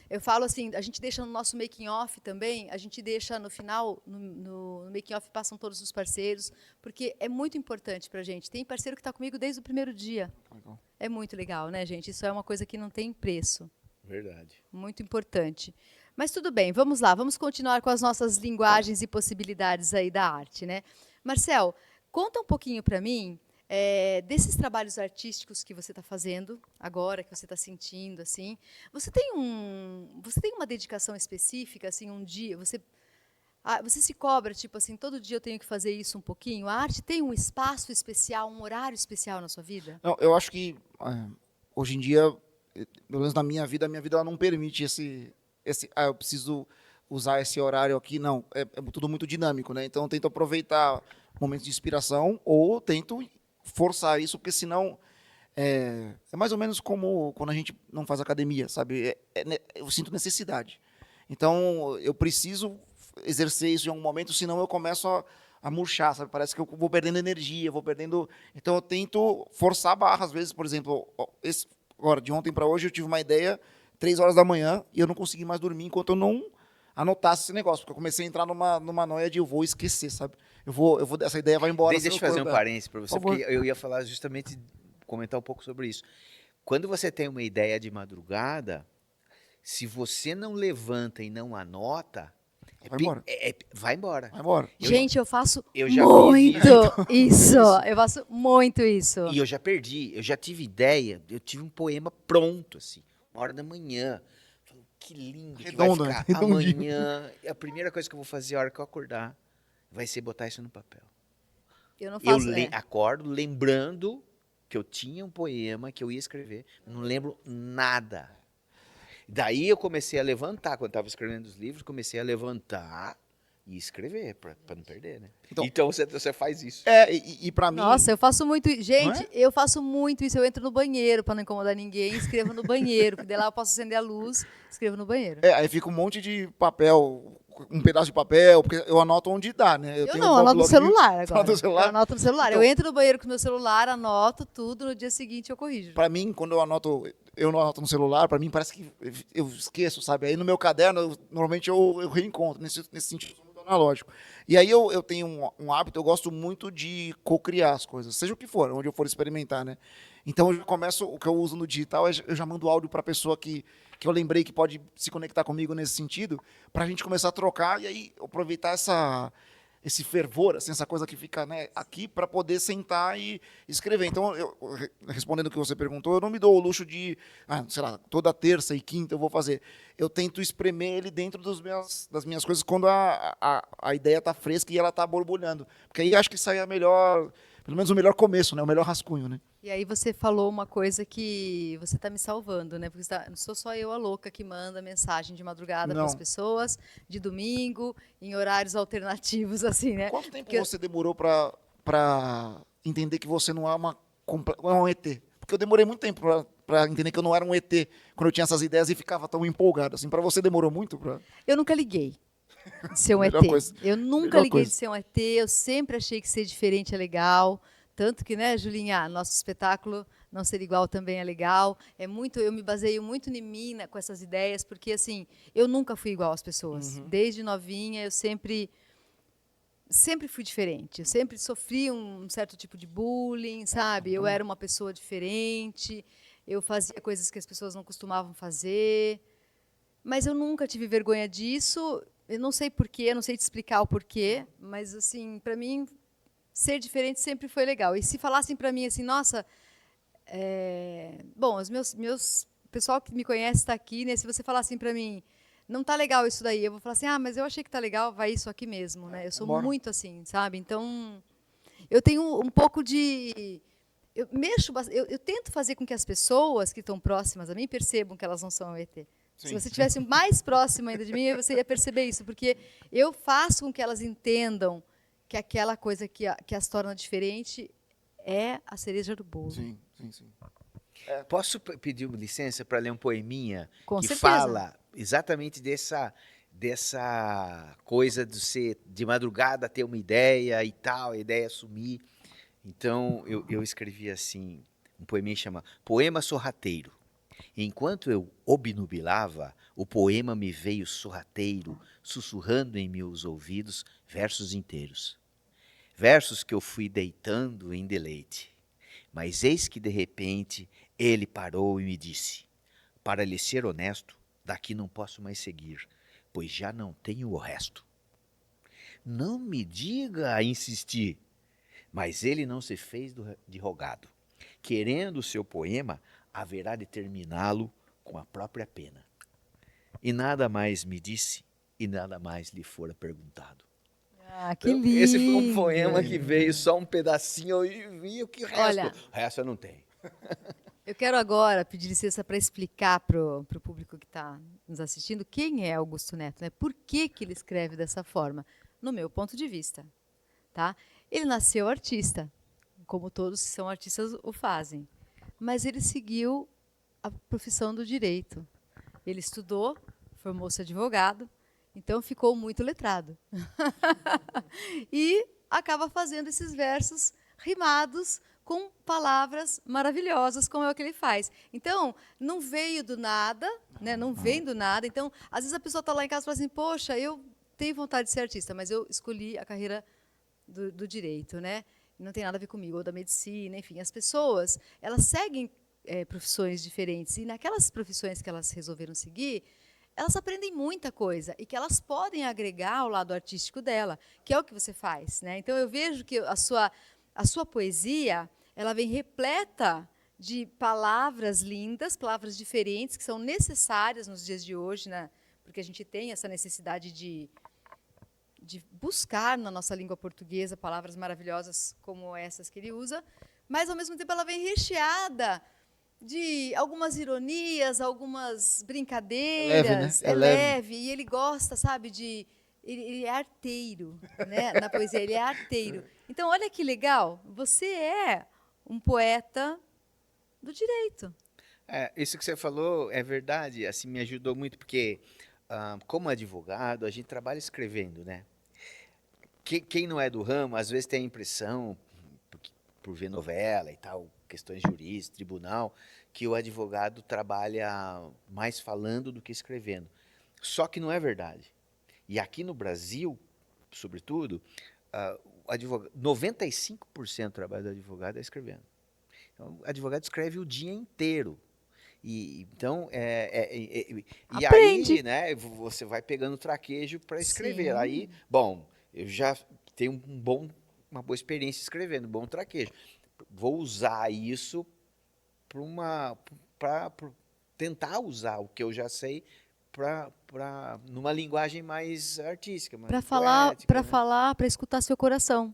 Eu falo assim, a gente deixa no nosso making-off também, a gente deixa no final, no making-off passam todos os parceiros, porque é muito importante para a gente. Tem parceiro que está comigo desde o primeiro dia. Legal. É muito legal, né, gente? Isso é uma coisa que não tem preço. Verdade. Muito importante. Mas tudo bem, vamos lá, vamos continuar com as nossas linguagens e possibilidades aí da arte, né? Marcel, conta um pouquinho para mim Desses trabalhos artísticos que você está fazendo agora, que você está sentindo, assim, você tem uma dedicação específica, assim, um dia, você se cobra, tipo assim, todo dia eu tenho que fazer isso um pouquinho? A arte tem um espaço especial, um horário especial na sua vida? Não, eu acho que hoje em dia, pelo menos na minha vida, a minha vida ela não permite eu preciso usar esse horário aqui, não. É tudo muito dinâmico, né? Então eu tento aproveitar momentos de inspiração ou tento forçar isso, porque senão é mais ou menos como quando a gente não faz academia, sabe? Eu sinto necessidade. Então eu preciso exercer isso em algum momento, senão eu começo a murchar, sabe? Parece que eu vou perdendo energia, vou perdendo. Então eu tento forçar a barra, às vezes, por exemplo, agora, de ontem para hoje, eu tive uma ideia 3 horas da manhã e eu não consegui mais dormir enquanto eu não anotasse esse negócio, porque eu comecei a entrar numa noia de eu vou esquecer, sabe? Essa ideia vai embora. Deixa eu fazer um parênteses para Por você, favor. porque eu ia falar justamente, comentar um pouco sobre isso. Quando você tem uma ideia de madrugada, se você não levanta e não anota, Vai embora. vai embora. Vai embora. Gente, eu faço eu já muito fiz isso. Eu faço muito isso. E eu já perdi, eu já tive ideia, eu tive um poema pronto, assim, 1 hora da manhã. Falei, que lindo que vai Redondo, ficar. redondinho. Amanhã, a primeira coisa que eu vou fazer a hora que eu acordar vai ser botar isso no papel. Eu não Eu faço. acordo lembrando que eu tinha um poema que eu ia escrever, não lembro nada. Daí eu comecei a levantar, quando estava escrevendo os livros, comecei a levantar e escrever, para não perder, né? Então você faz isso. E para mim. Nossa, eu faço muito. Não Gente, é? eu faço muito isso. Eu entro no banheiro para não incomodar ninguém, escrevo no banheiro, porque daí lá eu posso acender a luz, escrevo no banheiro. Aí fica um monte de papel, um pedaço de papel, porque eu anoto onde dá, né? Eu tenho não, um anoto no bloquinho- celular Anota agora. no celular? Eu anoto no celular. Então, Eu entro no banheiro com o meu celular, anoto tudo, no dia seguinte eu corrijo. Pra mim, quando eu não anoto no celular, pra mim parece que eu esqueço, sabe? Aí no meu caderno, normalmente eu reencontro, nesse sentido, eu sou muito analógico. E aí eu tenho um hábito, eu gosto muito de cocriar as coisas, seja o que for, onde eu for experimentar, né? Então eu começo, o que eu uso no digital, eu já mando áudio pra pessoa que eu lembrei que pode se conectar comigo nesse sentido, pra gente começar a trocar e aí aproveitar esse fervor, assim, essa coisa que fica, né, aqui para poder sentar e escrever. Então, respondendo o que você perguntou, eu não me dou o luxo de, sei lá, toda terça e quinta eu vou fazer. Eu tento espremer ele dentro das minhas coisas quando a ideia está fresca e ela está borbulhando. Porque aí acho que sai pelo menos o melhor começo, né, o melhor rascunho, né? E aí você falou uma coisa que você está me salvando, né? Porque não sou só eu a louca que manda mensagem de madrugada para as Não. pessoas, de domingo, em horários alternativos, assim, né? Quanto tempo Porque você demorou para entender que você não é um ET? Porque eu demorei muito tempo para entender que eu não era um ET quando eu tinha essas ideias e ficava tão empolgado. Assim, para você demorou muito? eu nunca liguei de ser um ET. Melhor coisa. Eu nunca Melhor liguei coisa. de ser um ET, eu sempre achei que ser diferente é legal. Tanto que, né, Julinha, nosso espetáculo Não Ser Igual também é legal. Eu me baseio muito em mim, né, com essas ideias, porque assim, eu nunca fui igual às pessoas. Desde novinha, eu sempre fui diferente. Eu sempre sofri um certo tipo de bullying, sabe? Eu era uma pessoa diferente, eu fazia coisas que as pessoas não costumavam fazer. Mas eu nunca tive vergonha disso. Eu não sei porquê, eu não sei te explicar o porquê, mas assim, para mim, ser diferente sempre foi legal. E se falassem para mim assim, nossa, bom, os o pessoal que me conhece está aqui, né? Se você falar assim para mim, não tá legal isso daí, eu vou falar assim, mas eu achei que tá legal, vai isso aqui mesmo, né? Eu sou Bora. muito assim, sabe? Então, eu tenho um pouco de eu tento fazer com que as pessoas que estão próximas a mim percebam que elas não são um ET. Se você estivesse mais próximo ainda de mim, você ia perceber isso, porque eu faço com que elas entendam que aquela coisa que as torna diferente é a cereja do bolo. Sim, sim, sim. Posso pedir licença para ler um poeminha Com que certeza. fala exatamente dessa coisa de madrugada ter uma ideia e tal, a ideia sumir. Então eu escrevi assim, um poeminha que chama Poema Sorrateiro. Enquanto eu obnubilava, o poema me veio sorrateiro, sussurrando em meus ouvidos versos inteiros. Versos que eu fui deitando em deleite. Mas eis que de repente ele parou e me disse: para lhe ser honesto, daqui não posso mais seguir, pois já não tenho o resto. Não me diga a insistir, mas ele não se fez de rogado. Querendo o seu poema, haverá de terminá-lo com a própria pena. E nada mais me disse, e nada mais lhe fora perguntado. Ah, que Então, lindo! esse foi um poema que veio só um pedacinho e vi o que o resto. Olha, O resto eu não tenho. eu quero agora pedir licença para explicar para o público que está nos assistindo quem é Augusto Neto, né? Por que ele escreve dessa forma? No meu ponto de vista, tá? Ele nasceu artista, como todos que são artistas o fazem, mas ele seguiu a profissão do direito. Ele estudou, formou-se advogado, então ficou muito letrado. E acaba fazendo esses versos rimados com palavras maravilhosas, como é o que ele faz. Então, não veio do nada, né? Não vem do nada. Então, às vezes a pessoa está lá em casa e fala assim, poxa, eu tenho vontade de ser artista, mas eu escolhi a carreira do direito, né? Não tem nada a ver comigo, ou da medicina, enfim. As pessoas, elas seguem profissões diferentes, e naquelas profissões que elas resolveram seguir, elas aprendem muita coisa e que elas podem agregar ao lado artístico dela, que é o que você faz, né? Então eu vejo que a sua poesia, ela vem repleta de palavras lindas, palavras diferentes que são necessárias nos dias de hoje, né? Porque a gente tem essa necessidade de buscar na nossa língua portuguesa palavras maravilhosas como essas que ele usa, mas ao mesmo tempo ela vem recheada de algumas ironias, algumas brincadeiras, É leve, né? e ele gosta, sabe, ele é arteiro, né? Na poesia, ele é arteiro. Então, olha que legal, você é um poeta do direito. Isso que você falou é verdade, assim, me ajudou muito, porque como advogado, a gente trabalha escrevendo, né? Quem não é do ramo, às vezes tem a impressão, por ver novela e tal, questões jurídicas, tribunal, que o advogado trabalha mais falando do que escrevendo. Só que não é verdade. E aqui no Brasil, sobretudo, 95% do trabalho do advogado é escrevendo. Então, o advogado escreve o dia inteiro. Então, e Aprende. aí, né, você vai pegando traquejo para escrever. Sim. Aí, bom, eu já tenho uma boa experiência escrevendo, bom traquejo. Vou usar isso para tentar usar o que eu já sei numa linguagem mais artística, mais poética, né? Para escutar seu coração.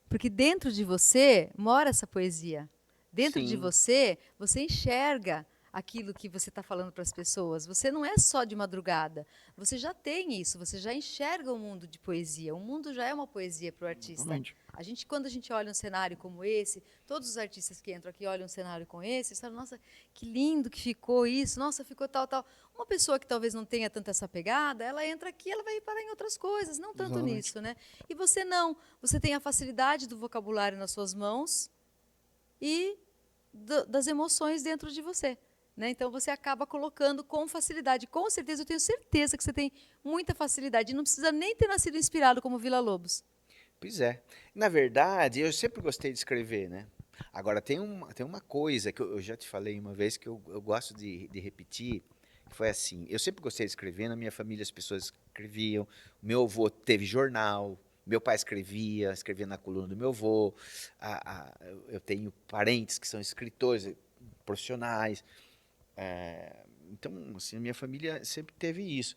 Porque dentro de você mora essa poesia. Dentro de Sim. você enxerga aquilo que você está falando para as pessoas. Você não é só de madrugada. Você já tem isso, você já enxerga o mundo de poesia. O mundo já é uma poesia para o artista. Realmente. Quando a gente olha um cenário como esse, todos os artistas que entram aqui olham um cenário como esse, falam, nossa, que lindo que ficou isso, nossa, ficou tal, tal. Uma pessoa que talvez não tenha tanta essa pegada, ela entra aqui, ela vai reparar em outras coisas, não tanto Exatamente. nisso, né? E você não, você tem a facilidade do vocabulário nas suas mãos e das emoções dentro de você. Né? Então, você acaba colocando com facilidade. Com certeza, eu tenho certeza que você tem muita facilidade. E não precisa nem ter nascido inspirado como Villa-Lobos. Pois é. Na verdade, eu sempre gostei de escrever, né? Agora, tem uma coisa que eu já te falei uma vez que eu gosto de repetir, que foi assim, eu sempre gostei de escrever, na minha família as pessoas escreviam, meu avô teve jornal, meu pai escrevia na coluna do meu avô, eu tenho parentes que são escritores profissionais, então, assim, a minha família sempre teve isso.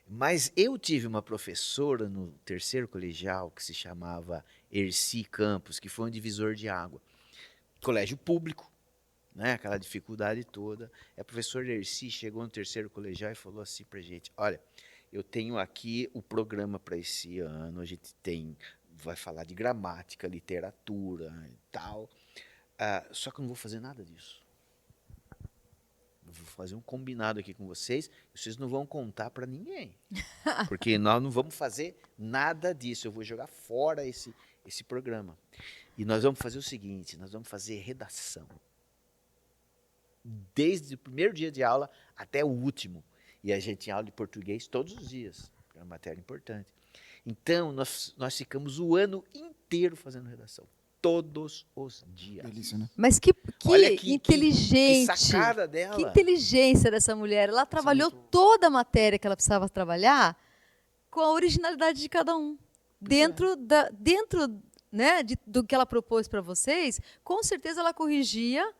Mas eu tive uma professora no terceiro colegial que se chamava Erci Campos, que foi um divisor de água. Colégio público, né? Aquela dificuldade toda. A professora Erci chegou no terceiro colegial e falou assim pra gente, olha, eu tenho aqui o programa para esse ano, a gente vai falar de gramática, literatura e tal, só que eu não vou fazer nada disso. Vou fazer um combinado aqui com vocês, vocês não vão contar para ninguém, porque nós não vamos fazer nada disso, eu vou jogar fora esse programa. E nós vamos fazer o seguinte, nós vamos fazer redação. Desde o primeiro dia de aula até o último. E a gente tinha aula de português todos os dias, que era uma matéria importante. Então, nós ficamos o ano inteiro fazendo redação. Todos os dias. Delícia, né? Mas que Olha inteligente. Que sacada dela. Que inteligência dessa mulher. Ela trabalhou toda a matéria que ela precisava trabalhar com a originalidade de cada um. Dentro né, do que ela propôs para vocês, com certeza ela corrigia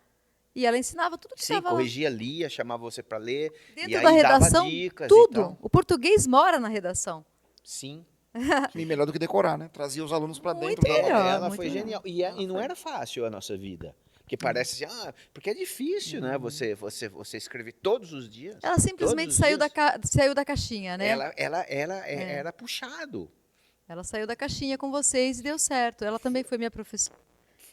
e ela ensinava tudo que Sim, estava lá. corrigia, lia, chamava você para ler, e Dentro aí da dava redação, dicas e tudo. tal. O português mora na redação. Sim. E melhor do que decorar, né? Trazia os alunos para Muito dentro. melhor. Ela muito foi melhor. genial. Ela E não foi. era fácil a nossa vida. Que parece assim, porque é difícil, né? Você escrever todos os dias. Ela Todos simplesmente os saiu dias. saiu da caixinha, né? Era puxado. Ela saiu da caixinha com vocês e deu certo. Ela também foi minha professora.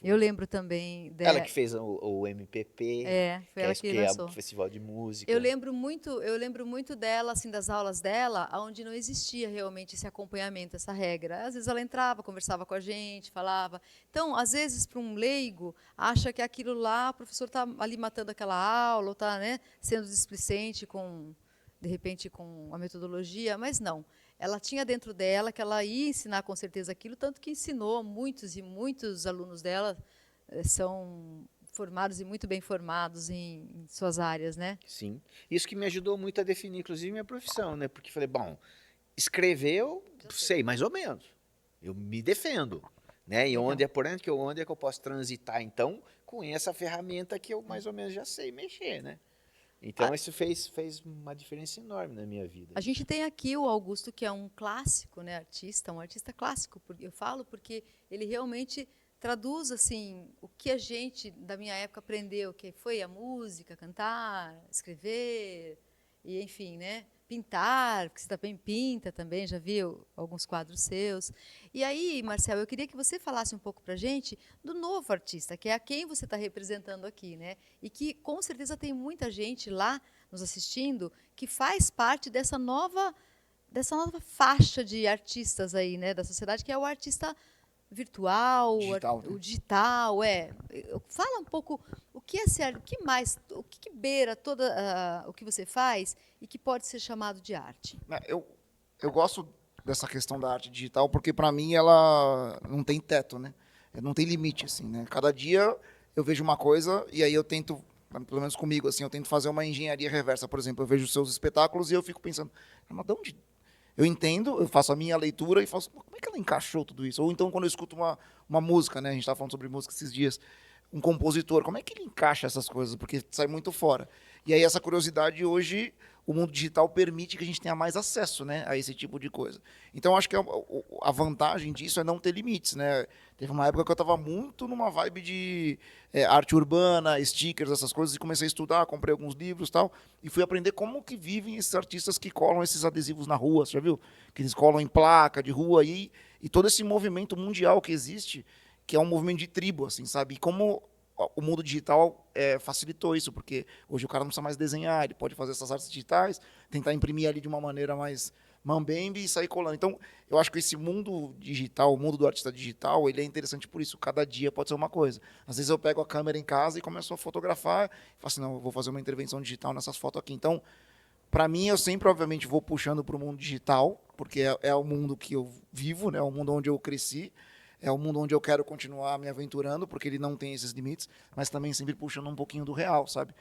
Eu lembro também Ela que fez o MPP, foi ela que que é lançou. o festival de música. Eu lembro muito dela, assim, das aulas dela, onde não existia realmente esse acompanhamento, essa regra. Às vezes ela entrava, conversava com a gente, falava. Então, às vezes, para um leigo, acha que aquilo lá, o professor está ali matando aquela aula, ou está, né, sendo displicente com, de repente, com a metodologia, mas não. Ela tinha dentro dela que ela ia ensinar com certeza aquilo, tanto que ensinou muitos e muitos alunos dela são formados e muito bem formados em suas áreas, né? Sim. Isso que me ajudou muito a definir, inclusive, minha profissão, né? Porque falei, bom, escrever eu sei mais ou menos. Eu me defendo. Né? E Legal. onde é que eu posso transitar, então, com essa ferramenta que eu mais ou menos já sei mexer, né? Então, isso fez uma diferença enorme na minha vida. A gente tem aqui o Augusto, que é um clássico, né, artista, um artista clássico. Eu falo porque ele realmente traduz assim o que a gente da minha época aprendeu, que foi a música, cantar, escrever e enfim, né, pintar, porque você também pinta também, já viu alguns quadros seus. E aí, Marcel, eu queria que você falasse um pouco para a gente do novo artista, que é a quem você está representando aqui, né? E que com certeza tem muita gente lá nos assistindo que faz parte dessa nova faixa de artistas aí, né, da sociedade, que é o artista virtual, Digital, né? o digital, Fala um pouco o que é ser, o que mais, o que beira toda o que você faz e que pode ser chamado de arte. Eu gosto dessa questão da arte digital porque, para mim, ela não tem teto, né? Não tem limite, assim, né? Cada dia eu vejo uma coisa e aí eu tento, pelo menos comigo, assim, eu tento fazer uma engenharia reversa. Por exemplo, eu vejo os seus espetáculos e eu fico pensando, mas de onde... Eu entendo, eu faço a minha leitura e faço, como é que ela encaixou tudo isso? Ou então, quando eu escuto uma música, né? A gente estava falando sobre música esses dias, um compositor, como é que ele encaixa essas coisas? Porque sai muito fora. E aí essa curiosidade hoje, o mundo digital permite que a gente tenha mais acesso, né, a esse tipo de coisa. Então, acho que a vantagem disso é não ter limites, né? Teve uma época que eu estava muito numa vibe de arte urbana, stickers, essas coisas, e comecei a estudar, comprei alguns livros e tal, e fui aprender como que vivem esses artistas que colam esses adesivos na rua, você já viu? Que eles colam em placa de rua, e todo esse movimento mundial que existe, que é um movimento de tribo, assim, sabe? E como o mundo digital facilitou isso, porque hoje o cara não precisa mais desenhar, ele pode fazer essas artes digitais, tentar imprimir ali de uma maneira mais mambembe e sair colando. Então, eu acho que esse mundo digital, o mundo do artista digital, ele é interessante por isso. Cada dia pode ser uma coisa. Às vezes eu pego a câmera em casa e começo a fotografar, e falo assim, não, eu vou fazer uma intervenção digital nessas fotos aqui. Então, para mim, eu sempre, obviamente, vou puxando para o mundo digital, porque é o mundo que eu vivo, né? É o mundo onde eu cresci. É o mundo onde eu quero continuar me aventurando, porque ele não tem esses limites, mas também sempre puxando um pouquinho do real, sabe?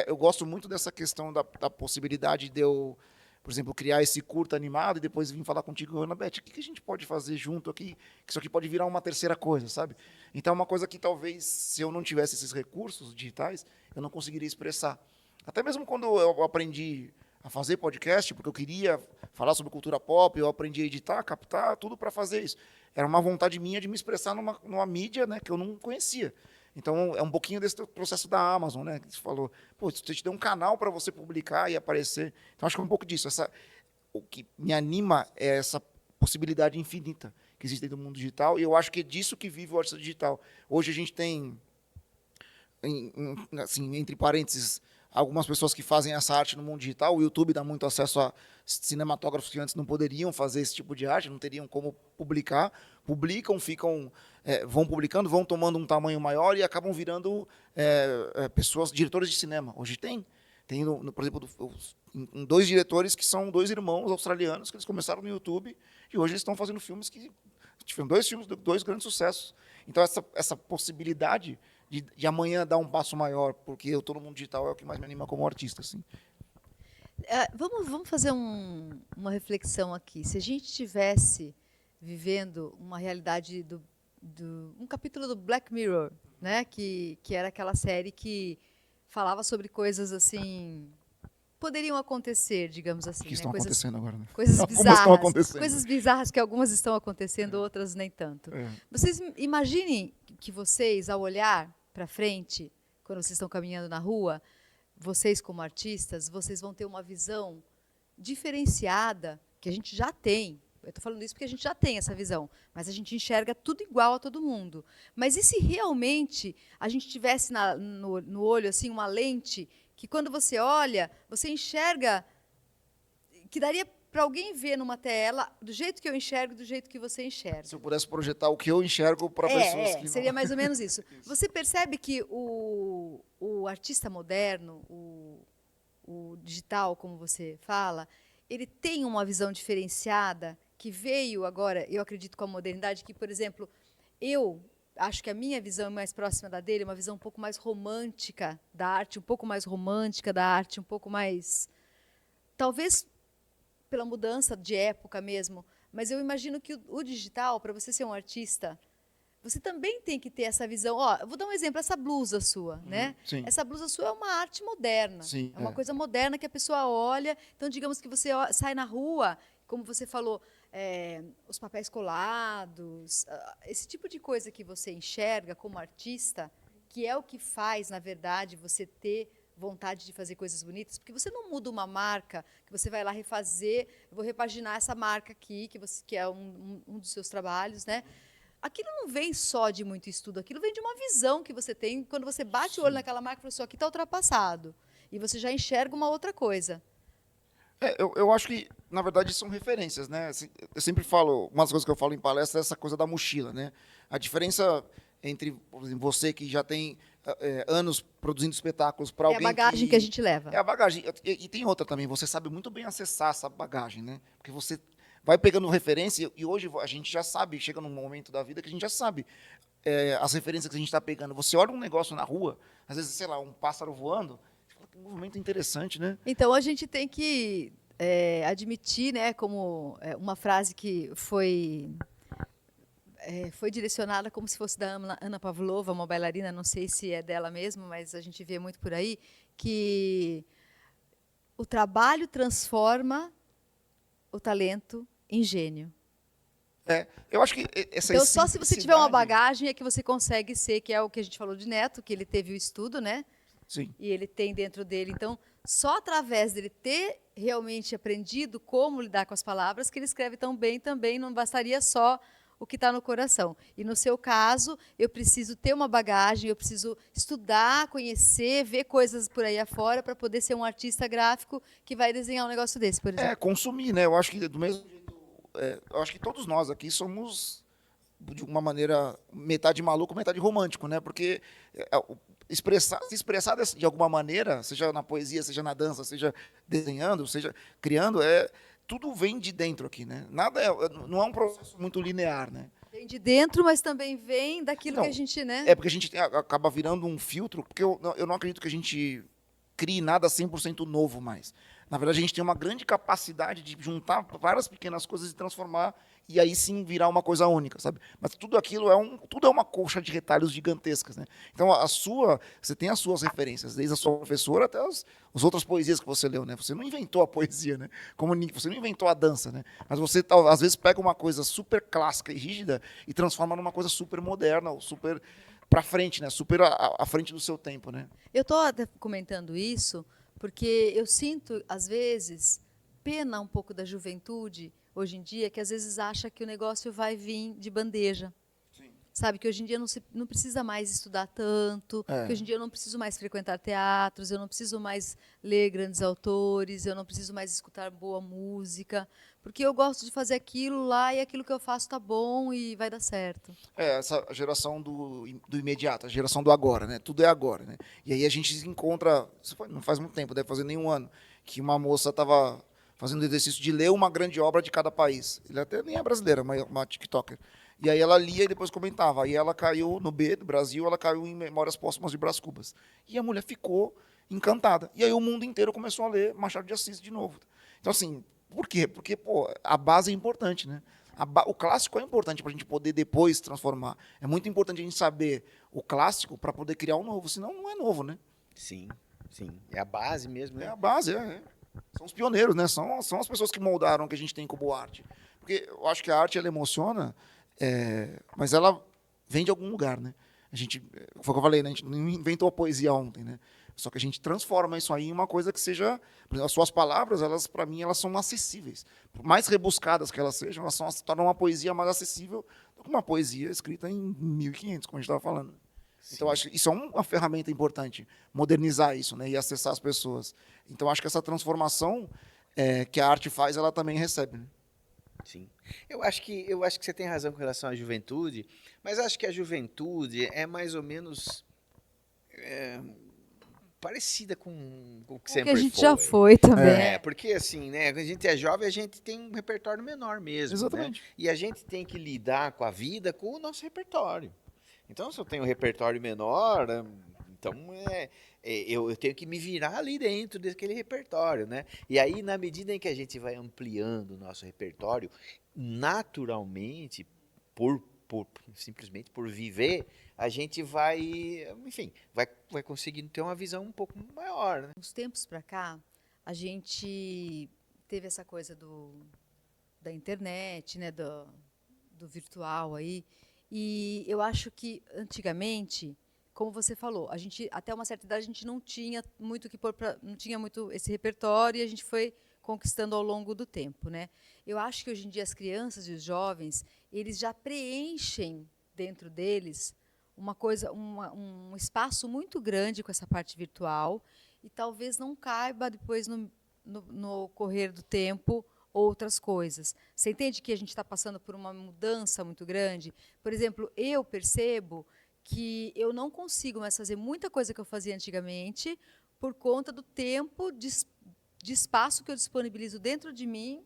Eu gosto muito dessa questão da possibilidade de eu, por exemplo, criar esse curta animado e depois vir falar contigo, Ana Beth, o que a gente pode fazer junto aqui? Que isso aqui pode virar uma terceira coisa, sabe? Então é uma coisa que talvez, se eu não tivesse esses recursos digitais, eu não conseguiria expressar. Até mesmo quando eu aprendi a fazer podcast, porque eu queria falar sobre cultura pop, eu aprendi a editar, captar, tudo para fazer isso. Era uma vontade minha de me expressar numa mídia, né, que eu não conhecia. Então, é um pouquinho desse processo da Amazon, né, que você falou, pô, você te deu um canal para você publicar e aparecer. Então, acho que é um pouco disso. O que me anima é essa possibilidade infinita que existe dentro do mundo digital, e eu acho que é disso que vive o artista digital. Hoje a gente tem, assim, entre parênteses, algumas pessoas que fazem essa arte no mundo digital. O YouTube dá muito acesso a cinematógrafos que antes não poderiam fazer esse tipo de arte, não teriam como publicar. Publicam, vão publicando, vão tomando um tamanho maior e acabam virando pessoas, diretores de cinema. Hoje tem, por exemplo, dois diretores que são dois irmãos australianos, que eles começaram no YouTube e hoje eles estão fazendo filmes que tiveram dois grandes sucessos. Então, essa possibilidade de amanhã dar um passo maior, porque eu estou no mundo digital, é o que mais me anima como artista. Assim. Vamos fazer uma reflexão aqui. Se a gente estivesse vivendo uma realidade um capítulo do Black Mirror, né? Que era aquela série que falava sobre coisas assim poderiam acontecer, digamos assim, Que né? estão acontecendo agora, né? Coisas Algumas estão bizarras, acontecendo. coisas bizarras que algumas estão acontecendo, outras nem tanto. É. Vocês imaginem que vocês, ao olhar para frente, quando vocês estão caminhando na rua, vocês como artistas, vocês vão ter uma visão diferenciada que a gente já tem. Eu estou falando isso porque a gente já tem essa visão, mas a gente enxerga tudo igual a todo mundo. Mas e se realmente a gente tivesse no olho assim uma lente que quando você olha, você enxerga que daria para alguém ver numa tela do jeito que eu enxergo, do jeito que você enxerga. Se eu pudesse projetar o que eu enxergo para pessoas que não... Seria mais ou menos isso. Você percebe que o artista moderno, o digital, como você fala, ele tem uma visão diferenciada que veio agora, eu acredito, com a modernidade, que, por exemplo, eu acho que a minha visão é mais próxima da dele, uma visão um pouco mais romântica da arte, um pouco mais romântica da arte, um pouco mais... Talvez pela mudança de época mesmo, mas eu imagino que o digital, para você ser um artista, você também tem que ter essa visão. Ó, eu vou dar um exemplo, essa blusa sua, né? Sim. Essa blusa sua é uma arte moderna. Sim, é uma coisa moderna que a pessoa olha. Então, digamos que você sai na rua, como você falou, os papéis colados, esse tipo de coisa que você enxerga como artista, que é o que faz, na verdade, você ter vontade de fazer coisas bonitas, porque você não muda uma marca, que você vai lá refazer, eu vou repaginar essa marca aqui, que é um dos seus trabalhos, né? Aquilo não vem só de muito estudo, aquilo vem de uma visão que você tem, quando você bate o olho naquela marca e fala assim, aqui está ultrapassado, e você já enxerga uma outra coisa. Eu acho que, na verdade, são referências, né? Eu sempre falo, uma das coisas que eu falo em palestra é essa coisa da mochila, né? A diferença entre, por exemplo, você que já tem anos produzindo espetáculos para alguém É a bagagem que a gente leva. É a bagagem. E tem outra também, você sabe muito bem acessar essa bagagem, né? Porque você vai pegando referência e hoje a gente já sabe, chega num momento da vida que a gente já sabe as referências que a gente está pegando. Você olha um negócio na rua, às vezes, sei lá, um pássaro voando, você fala, que movimento interessante, né? Então, a gente tem que admitir, né, como uma frase que foi direcionada como se fosse da Ana Pavlova, uma bailarina, não sei se é dela mesmo, mas a gente vê muito por aí, que o trabalho transforma o talento em gênio. Eu acho que essa Então, só se você tiver uma simplicidade- bagagem é que você consegue ser, que é o que a gente falou de Neto, que ele teve o estudo, né? Sim. E ele tem dentro dele. Então, só através dele ter realmente aprendido como lidar com as palavras, que ele escreve tão bem também, não bastaria só o que está no coração. E, no seu caso, eu preciso ter uma bagagem, eu preciso estudar, conhecer, ver coisas por aí afora para poder ser um artista gráfico que vai desenhar um negócio desse, por exemplo. Consumir, né? Eu acho que do mesmo jeito, eu acho que todos nós aqui somos de uma maneira metade maluco, metade romântico, né? Porque se expressar de alguma maneira, seja na poesia, seja na dança, seja desenhando, seja criando, tudo vem de dentro aqui, né? Nada não é um processo muito linear, né? Vem de dentro, mas também vem daquilo Não, que a gente, né? Porque a gente acaba virando um filtro, porque eu não acredito que a gente crie nada 100% novo mais. Na verdade, a gente tem uma grande capacidade de juntar várias pequenas coisas e transformar, e aí sim virar uma coisa única, sabe? Mas tudo aquilo tudo é uma colcha de retalhos gigantescas, né? Então, você tem as suas referências, desde a sua professora até as outras poesias que você leu, né? Você não inventou a poesia, né? Você não inventou a dança, né? Mas você, às vezes, pega uma coisa super clássica e rígida e transforma numa coisa super moderna, ou super para frente, né? Super à frente do seu tempo, né? Eu estou até comentando isso porque eu sinto, às vezes, pena um pouco da juventude, hoje em dia, que às vezes acha que o negócio vai vir de bandeja. Sim. Sabe, que hoje em dia não precisa mais estudar tanto, que hoje em dia eu não preciso mais frequentar teatros, eu não preciso mais ler grandes autores, eu não preciso mais escutar boa música, porque eu gosto de fazer aquilo lá e aquilo que eu faço está bom e vai dar certo. Essa geração do imediato, a geração do agora, né? Tudo é agora, né? E aí a gente se encontra, não faz muito tempo, deve fazer nenhum ano, que uma moça estava fazendo o exercício de ler uma grande obra de cada país. Ele até nem é brasileira, mas uma TikToker. E aí ela lia e depois comentava. Aí ela caiu no B do Brasil, ela caiu em Memórias Póstumas de Brás Cubas. E a mulher ficou encantada. E aí o mundo inteiro começou a ler Machado de Assis de novo. Então, assim, por quê? Porque, a base é importante, né? O clássico é importante para a gente poder depois transformar. É muito importante a gente saber o clássico para poder criar o novo, senão não é novo, né? Sim, sim. É a base mesmo, É né? a base, São os pioneiros, né? São as pessoas que moldaram o que a gente tem como arte. Porque eu acho que a arte, ela emociona, mas ela vem de algum lugar, né? A gente, foi o que eu falei, né? A gente não inventou a poesia ontem, né? Só que a gente transforma isso aí em uma coisa que seja... Por exemplo, as suas palavras, elas, para mim, elas são acessíveis. Por mais rebuscadas que elas sejam, elas se tornam uma poesia mais acessível do que uma poesia escrita em 1500, como a gente estava falando. Então, Sim. acho que isso é uma ferramenta importante, modernizar isso, né, e acessar as pessoas. Então, acho que essa transformação que a arte faz, ela também recebe. Né? Sim. Eu acho que você tem razão com relação à juventude, mas acho que a juventude é mais ou menos parecida com o que O que sempre a gente já foi. foi também. Porque assim, né, quando a gente é jovem, a gente tem um repertório menor mesmo, né? Exatamente. E a gente tem que lidar com a vida com o nosso repertório. Então, se eu tenho um repertório menor, então eu tenho que me virar ali dentro daquele repertório, né? E aí, na medida em que a gente vai ampliando o nosso repertório, naturalmente, simplesmente por viver, a gente vai, enfim, vai conseguindo ter uma visão um pouco maior, né? Uns tempos para cá, a gente teve essa coisa da internet, né, do virtual aí. E eu acho que antigamente, como você falou, a gente até uma certa idade a gente não tinha muito que pôr não tinha muito esse repertório e a gente foi conquistando ao longo do tempo, né? Eu acho que hoje em dia as crianças e os jovens, eles já preenchem dentro deles uma coisa, um espaço muito grande com essa parte virtual e talvez não caiba depois no correr do tempo outras coisas. Você entende que a gente está passando por uma mudança muito grande? Por exemplo, eu percebo que eu não consigo mais fazer muita coisa que eu fazia antigamente por conta do tempo de espaço que eu disponibilizo dentro de mim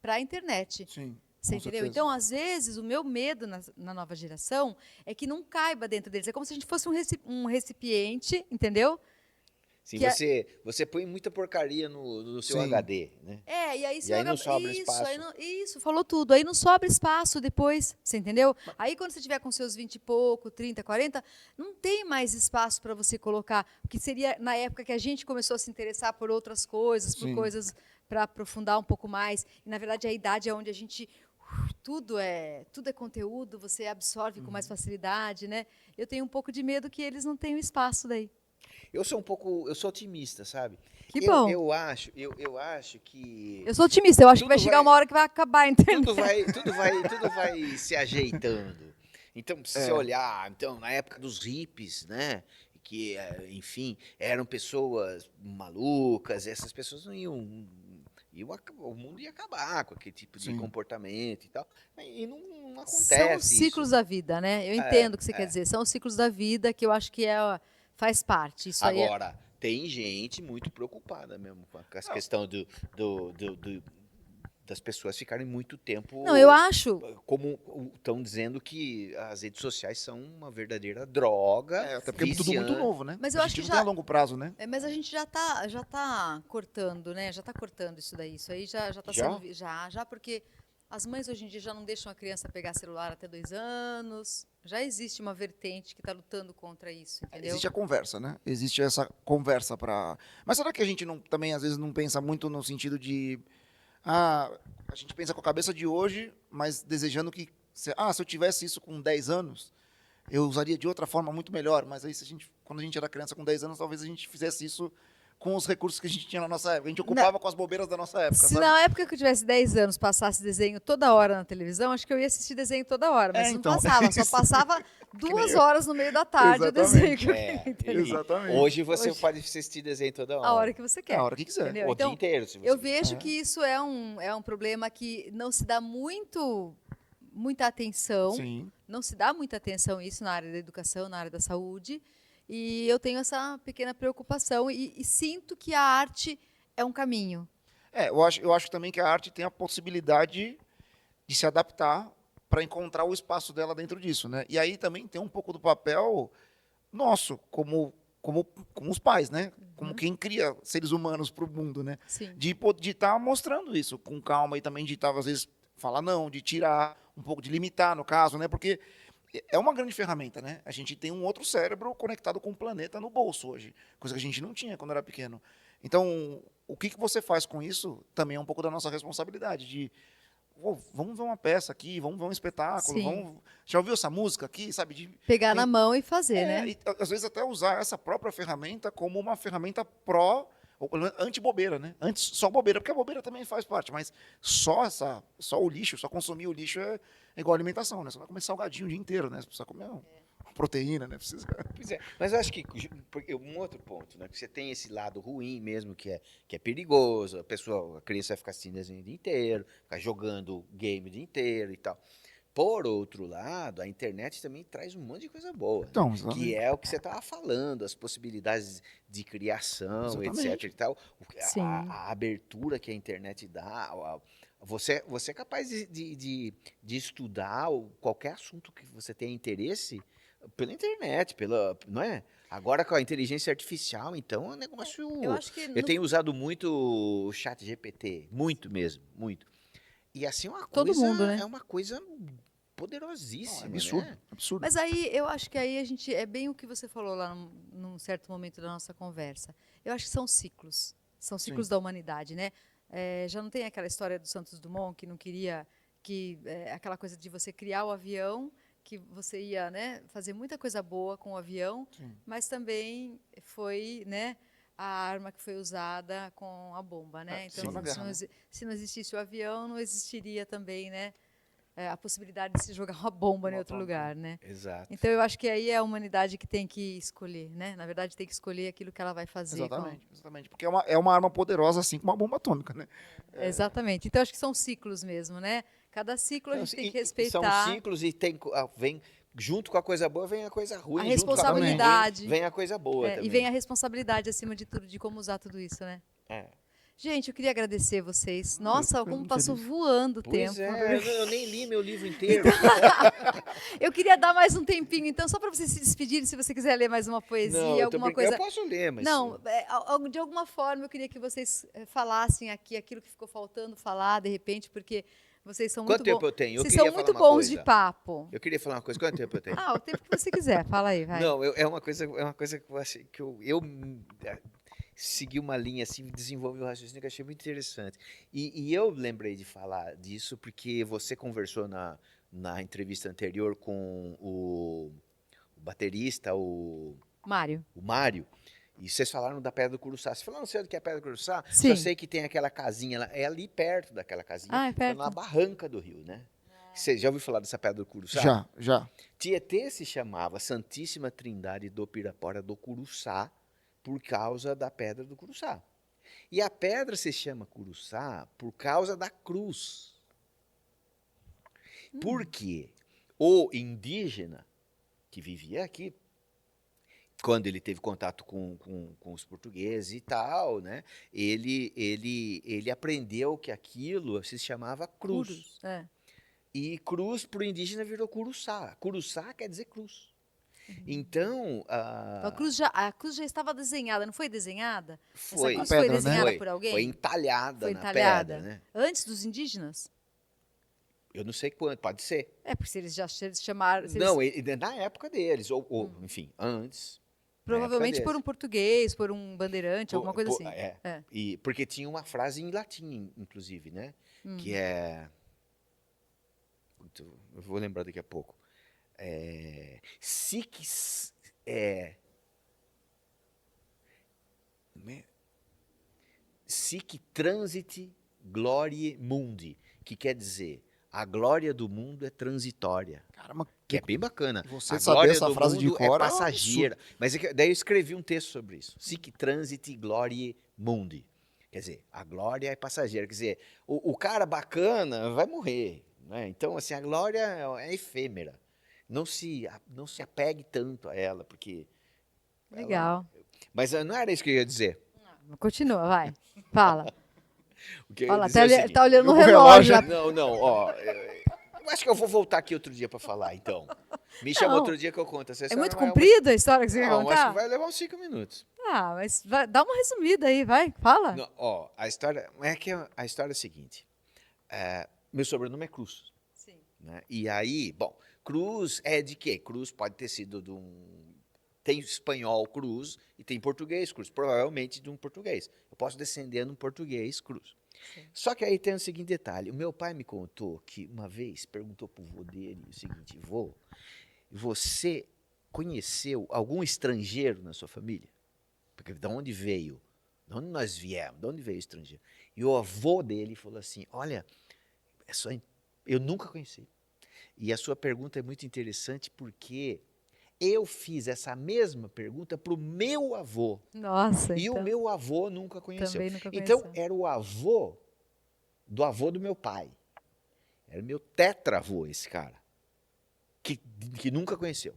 para a internet. Sim. Você Com entendeu? certeza. Então, às vezes, o meu medo na nova geração é que não caiba dentro deles. É como se a gente fosse um recipiente, entendeu? Sim, Que é, você põe muita porcaria no seu Sim. HD, né? e aí E você aí joga. não sobra Isso, aí espaço. isso, falou tudo. Aí não sobra espaço depois, você entendeu? Aí quando você tiver com seus 20 e pouco, 30, 40, não tem mais espaço para você colocar. Porque seria na época que a gente começou a se interessar por outras coisas, por Sim. coisas para aprofundar um pouco mais. E, na verdade, a idade é onde a gente. Tudo é conteúdo, você absorve com mais facilidade, né? Eu tenho um pouco de medo que eles não tenham espaço daí. Eu sou otimista, sabe? Que Eu, bom. eu acho que Eu sou otimista. Eu acho que tudo vai chegar uma hora que vai acabar a internet. tudo vai se ajeitando. Então, se você olhar, então, na época dos hippies, né? Que, enfim, eram pessoas malucas, essas pessoas não o mundo ia acabar com aquele tipo de Sim. comportamento e tal. E não São os acontece ciclos isso. da vida, né? Eu entendo o que você quer dizer. São os ciclos da vida que eu acho que faz parte. Isso aí Agora, tem gente muito preocupada mesmo com essa questão das pessoas ficarem muito tempo. Não, eu acho. Como estão dizendo que as redes sociais são uma verdadeira droga. Até porque é tudo muito viciante. novo, né? Mas eu a acho gente que não tem a longo prazo, né? Mas a gente já tá cortando, né? Já está cortando isso daí. Isso aí já está Já? sendo. Já, porque as mães hoje em dia já não deixam a criança pegar celular até 2 anos. Já existe uma vertente que está lutando contra isso, entendeu? Existe a conversa, né? Existe essa conversa para. Mas será que a gente não, também às vezes não pensa muito no sentido de a gente pensa com a cabeça de hoje, mas desejando que se eu tivesse isso com 10 anos, eu usaria de outra forma muito melhor, mas aí quando a gente era criança com 10 anos, talvez a gente fizesse isso com os recursos que a gente tinha na nossa época. A gente ocupava com as bobeiras da nossa época, Se sabe? na época que eu tivesse 10 anos passasse desenho toda hora na televisão, acho que eu ia assistir desenho toda hora, mas não então, passava, só isso. passava nem 2 eu. horas no meio da tarde o desenho. Exatamente. Entendeu? Exatamente. Hoje você Hoje- pode assistir desenho toda hora. A hora que você quer. A hora que quiser. Entendeu? O Então, dia inteiro, se você eu vejo que isso é um problema que não se dá muita atenção. Sim. Não se dá muita atenção a isso na área da educação, na área da saúde. E eu tenho essa pequena preocupação e sinto que a arte é um caminho. Eu acho também que a arte tem a possibilidade de se adaptar para encontrar o espaço dela dentro disso, né? E aí também tem um pouco do papel nosso, como os pais, né? Como quem cria seres humanos para o mundo, né? Sim. De estar mostrando isso com calma e também de estar, às vezes, falar não, de tirar, um pouco de limitar, no caso, né? Porque é uma grande ferramenta, né? A gente tem um outro cérebro conectado com o planeta no bolso hoje, coisa que a gente não tinha quando era pequeno. Então, o que você faz com isso também é um pouco da nossa responsabilidade, de vamos ver uma peça aqui, vamos ver um espetáculo, Sim. já ouviu essa música aqui, sabe? Pegar na mão e fazer, né? E, às vezes até usar essa própria ferramenta como uma ferramenta ou pelo menos anti-bobeira, né? Antes só bobeira, porque a bobeira também faz parte, mas só o lixo, só consumir o lixo é igual alimentação, né? Você vai comer salgadinho o dia inteiro, né? Você precisa comer uma proteína, né? Precisa... Pois é, mas eu acho que porque um outro ponto, né? Que você tem esse lado ruim mesmo, que é perigoso, a criança vai ficar assistindo desenho o dia inteiro, ficar jogando game o dia inteiro e tal. Por outro lado, a internet também traz um monte de coisa boa, né? Então, Que exatamente. é o que você estava falando, as possibilidades de criação, Exatamente. etc. e tal, Sim. a abertura que a internet dá. Você é capaz de estudar qualquer assunto que você tenha interesse pela internet, não é? Agora com a inteligência artificial, então é um negócio. Eu acho que Eu tenho usado muito o chat GPT, muito mesmo, muito. E assim todo mundo, né? é uma coisa Não, é poderosíssima, absurdo, né? absurdo. Mas aí eu acho que aí a gente é bem o que você falou lá num certo momento da nossa conversa. Eu acho que são ciclos Sim. da humanidade, né? Já não tem aquela história do Santos Dumont que não queria aquela coisa de você criar o avião, que você ia, né, fazer muita coisa boa com o avião, Sim. mas também foi, né, a arma que foi usada com a bomba, né? Então, só na guerra, né? se não existisse o avião, não existiria também, né, a possibilidade de se jogar uma bomba em Uma outro atômica, lugar, né? Exato. Então eu acho que aí é a humanidade que tem que escolher, né? Na verdade, tem que escolher aquilo que ela vai fazer. Exatamente, exatamente. Porque é uma arma poderosa, assim como uma bomba atômica, né? Exatamente. Então acho que são ciclos mesmo, né? Cada ciclo a Não, gente tem que são respeitar. ciclos e vem junto com a coisa boa, vem a coisa A ruim, junto com a coisa ruim, responsabilidade. vem a coisa boa E também. vem a responsabilidade acima de tudo de como usar tudo isso, né? É. Gente, eu queria agradecer vocês. Nossa, eu como muito passou feliz. voando o Pois tempo. é, eu nem li meu livro inteiro. Eu queria dar mais um tempinho, então, só para vocês se despedirem, se você quiser ler mais uma poesia, Não, eu tô alguma brincando. coisa. Eu posso ler, mas Não, de alguma forma eu queria que vocês falassem aqui aquilo que ficou faltando falar, de repente, porque vocês são muito quanto tempo bons. eu tenho? Eu Vocês queria são falar muito uma bons de coisa. papo. Eu queria falar uma coisa. Quanto tempo eu tenho? O tempo que você quiser. Fala aí, vai. Não, é uma coisa que eu achei que eu segui uma linha assim, desenvolvi um raciocínio que eu achei muito interessante. E eu lembrei de falar disso porque você conversou na entrevista anterior com o baterista, Mário. o Mário, e vocês falaram da Pedra do Curuçá. Você falou, não sei onde que é a Pedra do Curuçá? Sim. Só sei que tem aquela casinha lá, é ali perto daquela casinha, Ah, é perto. na barranca do rio, né? Você já ouviu falar dessa Pedra do Curuçá? Já. Tietê se chamava Santíssima Trindade do Pirapora do Curuçá por causa da Pedra do Curuçá. E a pedra se chama Curuçá por causa da cruz. Porque o indígena que vivia aqui, quando ele teve contato com os portugueses e tal, né, ele aprendeu que aquilo se chamava cruz. Curus. É. E cruz para o indígena virou Curuçá. Curuçá quer dizer cruz. Então, A cruz já estava desenhada, não foi desenhada? foi, Essa cruz pedra, foi né? desenhada por alguém? Foi entalhada Foi na entalhada. pedra, né? Antes dos indígenas? Eu não sei quando, pode ser. Porque se eles já chamaram. Não, na época deles, ou enfim, antes. Provavelmente por um deles. português, por um bandeirante, alguma coisa assim. É. E porque tinha uma frase em latim, inclusive, né? Que é. Putz, eu vou lembrar daqui a pouco. Sic transit gloriae mundi, que quer dizer a glória do mundo é transitória. Caramba, Que é bem bacana. você A saber glória essa do frase de mundo cor é é um passageira. Mas daí eu escrevi um texto sobre isso. Sic transit gloriae mundi. Quer dizer, a glória é passageira. Quer dizer, o cara bacana vai morrer. Né? Então, assim, a glória é efêmera. Não se apegue tanto a ela, porque... Legal. Mas não era isso que eu ia dizer. Continua, vai. Fala. O que eu ia Olha, dizer é o seguinte. tá olhando no o relógio. relógio. Não, ó. Eu acho que eu vou voltar aqui outro dia para falar, então. Me chama Não. outro dia que eu conto. Essa É história muito vai comprida a história que você quer Não, acho contar? que vai levar uns 5 minutos. Mas dá uma resumida aí, vai. Fala. Não, ó, a história é a seguinte. meu sobrenome é Cruz. Sim. Né? E aí, bom, Cruz é de quê? Cruz pode ter sido de um... Tem espanhol Cruz e tem português Cruz, provavelmente de um português. Eu posso descender num português Cruz. Sim. Só que aí tem o seguinte detalhe. O meu pai me contou que uma vez perguntou pro vô dele o seguinte: vô, você conheceu algum estrangeiro na sua família? Porque de onde veio? De onde nós viemos? De onde veio o estrangeiro? E o avô dele falou assim: olha, eu nunca conheci. E a sua pergunta é muito interessante porque eu fiz essa mesma pergunta para o meu avô. Nossa, E então, o meu avô nunca conheceu. também nunca Então, conheceu. era o avô do meu pai. Era meu tetravô, esse cara. Que nunca conheceu.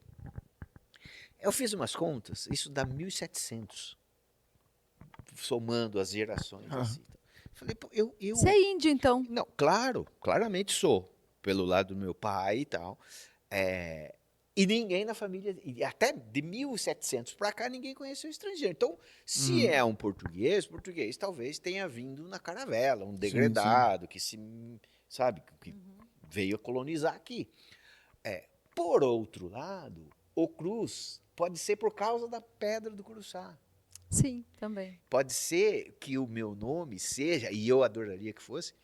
Eu fiz umas contas, isso dá 1.700. Somando as gerações. Ah. Assim. Falei, pô, Você é índio, então. Não, claro, claramente sou. Pelo lado do meu pai e tal. E ninguém na família, e até de 1.700 para cá, ninguém conheceu o estrangeiro. Então, se é um português talvez tenha vindo na caravela, um degredado, que se, sabe, que veio colonizar aqui. Por outro lado, o Cruz pode ser por causa da Pedra do Curuçá. Sim, também. Pode ser que o meu nome seja, e eu adoraria que fosse,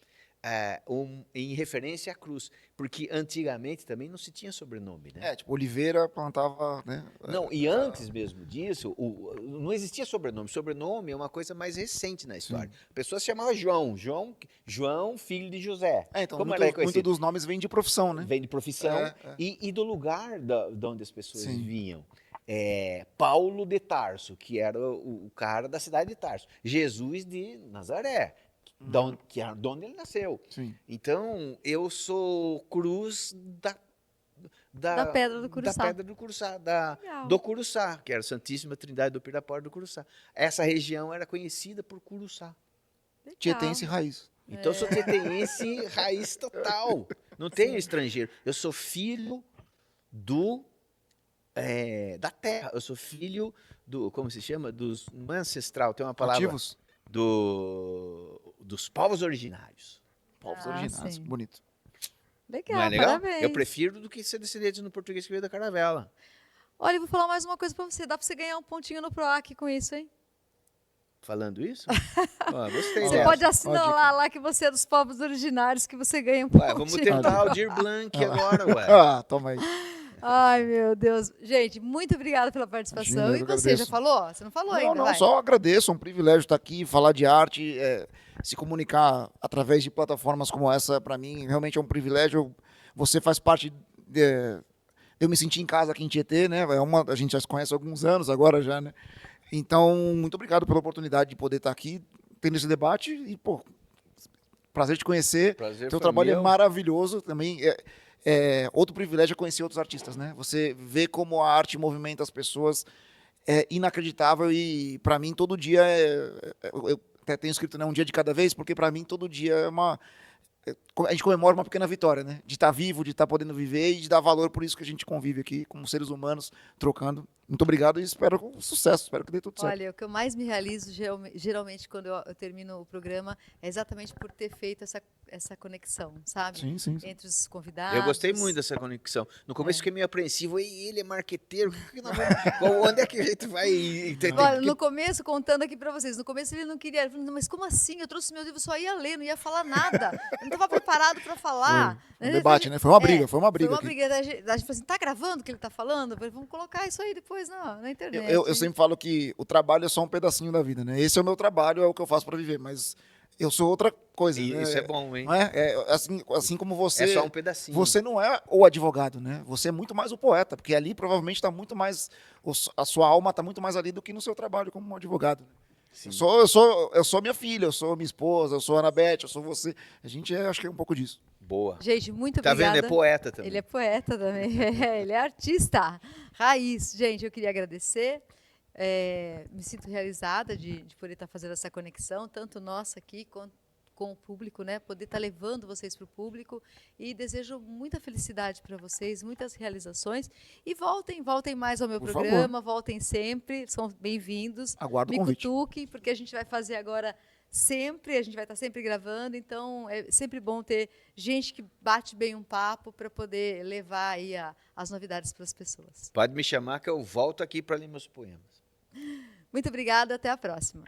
em referência à cruz. Porque antigamente também não se tinha sobrenome, né? Tipo, Oliveira plantava, né? Não, e antes mesmo disso, não existia sobrenome. Sobrenome é uma coisa mais recente na história. A pessoa se chamava João, filho de José. Então, Como era muito conhecido? dos nomes vêm de profissão, né? Vem de profissão e do lugar de onde as pessoas Sim. vinham. Paulo de Tarso, que era o cara da cidade de Tarso. Jesus de Nazaré, que era de onde ele nasceu. Sim. Então, eu sou Cruz Da Pedra do Curuçá. Da Pedra do Curuçá, Legal. do Curuçá, que era a Santíssima Trindade do Pirapora do Curuçá. Essa região era conhecida por Curuçá. Legal. Tietense raiz. Então, eu sou tietense raiz total. Não tenho estrangeiro. Eu sou filho da terra. Eu sou filho do, como se chama? Não é ancestral, tem uma palavra. Nativos? Dos povos originários. Povos Ah, originários. sim. Bonito. Legal, Não é legal? parabéns. Eu prefiro do que ser descendente no português que veio da caravela. Olha, eu vou falar mais uma coisa pra você. Dá pra você ganhar um pontinho no PROAC com isso, hein? Falando isso? Gostei Você dessa. pode Ó, assinalar dica. lá que você é dos povos originários, que você ganha um Ué, pontinho. vamos tentar Aldir Blanc agora, ué. Toma aí. Ai, meu Deus. Gente, muito obrigada pela participação. Imagina, E eu você, já agradeço. falou? Você não falou Não, ainda, não, vai. só agradeço, é um privilégio estar aqui, falar de arte, se comunicar através de plataformas como essa, para mim, realmente é um privilégio. Você faz parte eu me senti em casa aqui em Tietê, né? A gente já se conhece há alguns anos agora já, né? Então, muito obrigado pela oportunidade de poder estar aqui, tendo esse debate e, pô, prazer te conhecer. Prazer Teu foi trabalho é meu. maravilhoso também. Outro privilégio é conhecer outros artistas, né? Você vê como a arte movimenta as pessoas, é inacreditável e para mim todo dia eu até tenho escrito, né, um dia de cada vez, porque para mim todo dia a gente comemora uma pequena vitória, né? De estar vivo, de estar podendo viver e de dar valor por isso que a gente convive aqui como seres humanos, trocando. Muito obrigado e espero sucesso, espero que dê tudo certo. Olha, o que eu mais me realizo geralmente quando eu termino o programa é exatamente por ter feito essa conexão, sabe? Sim, sim. Entre os convidados. Eu gostei muito dessa conexão. No começo fiquei meio apreensivo. Ele é marqueteiro. Onde é que a gente vai? Olha, no começo, contando aqui pra vocês, no começo ele não queria, ele falou, mas como assim? Eu trouxe meu livro, só ia ler, não ia falar nada. Eu não estava preparado para falar. Um debate, né? Foi uma briga, foi uma briga. Foi uma aqui. briga. A gente falou assim, tá gravando o que ele tá falando? Eu falei, vamos colocar isso aí depois na internet. Eu sempre falo que o trabalho é só um pedacinho da vida, né? Esse é o meu trabalho, é o que eu faço para viver, mas eu sou outra coisa. E né? isso é bom, hein? Não é? Assim como você. É só um pedacinho. Você não é o advogado, né? Você é muito mais o poeta, porque ali provavelmente está muito mais. A sua alma está muito mais ali do que no seu trabalho como um advogado. Sim. Eu sou minha filha, eu sou minha esposa, eu sou a Anabete, eu sou você. A gente acho que é um pouco disso. Boa. Gente, muito Tá obrigada. vendo? É poeta também. Ele é poeta também. Ele é artista. Raiz. Gente, eu queria agradecer. Me sinto realizada de poder estar fazendo essa conexão, tanto nossa aqui com o público, né? Poder estar levando vocês para o público e desejo muita felicidade para vocês, muitas realizações e voltem mais ao meu Por programa, voltem sempre, são bem-vindos. Aguardo o Me convite. cutuquem, porque a gente vai fazer agora sempre, a gente vai estar sempre gravando, então é sempre bom ter gente que bate bem um papo para poder levar aí as novidades para as pessoas. Pode me chamar que eu volto aqui para ler meus poemas. Muito obrigada, até a próxima.